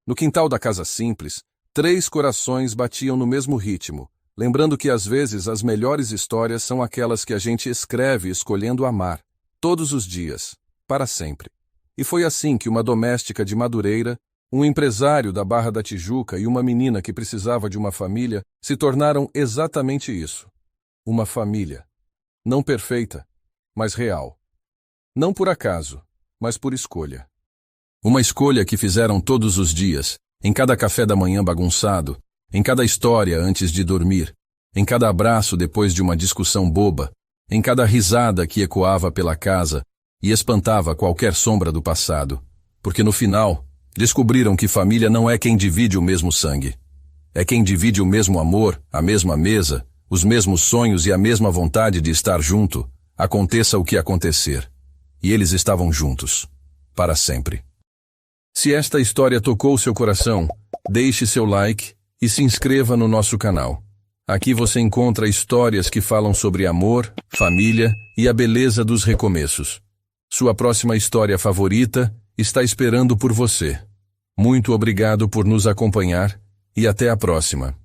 No quintal da casa simples, 3 corações batiam no mesmo ritmo, lembrando que às vezes as melhores histórias são aquelas que a gente escreve escolhendo amar, todos os dias, para sempre. E foi assim que uma doméstica de Madureira, um empresário da Barra da Tijuca e uma menina que precisava de uma família se tornaram exatamente isso. Uma família. Não perfeita, mas real. Não por acaso, mas por escolha. Uma escolha que fizeram todos os dias, em cada café da manhã bagunçado, em cada história antes de dormir, em cada abraço depois de uma discussão boba, em cada risada que ecoava pela casa e espantava qualquer sombra do passado, porque no final descobriram que família não é quem divide o mesmo sangue. É quem divide o mesmo amor, a mesma mesa, os mesmos sonhos e a mesma vontade de estar junto, aconteça o que acontecer. E eles estavam juntos, para sempre. Se esta história tocou seu coração, deixe seu like e se inscreva no nosso canal. Aqui você encontra histórias que falam sobre amor, família e a beleza dos recomeços. Sua próxima história favorita está esperando por você. Muito obrigado por nos acompanhar e até a próxima.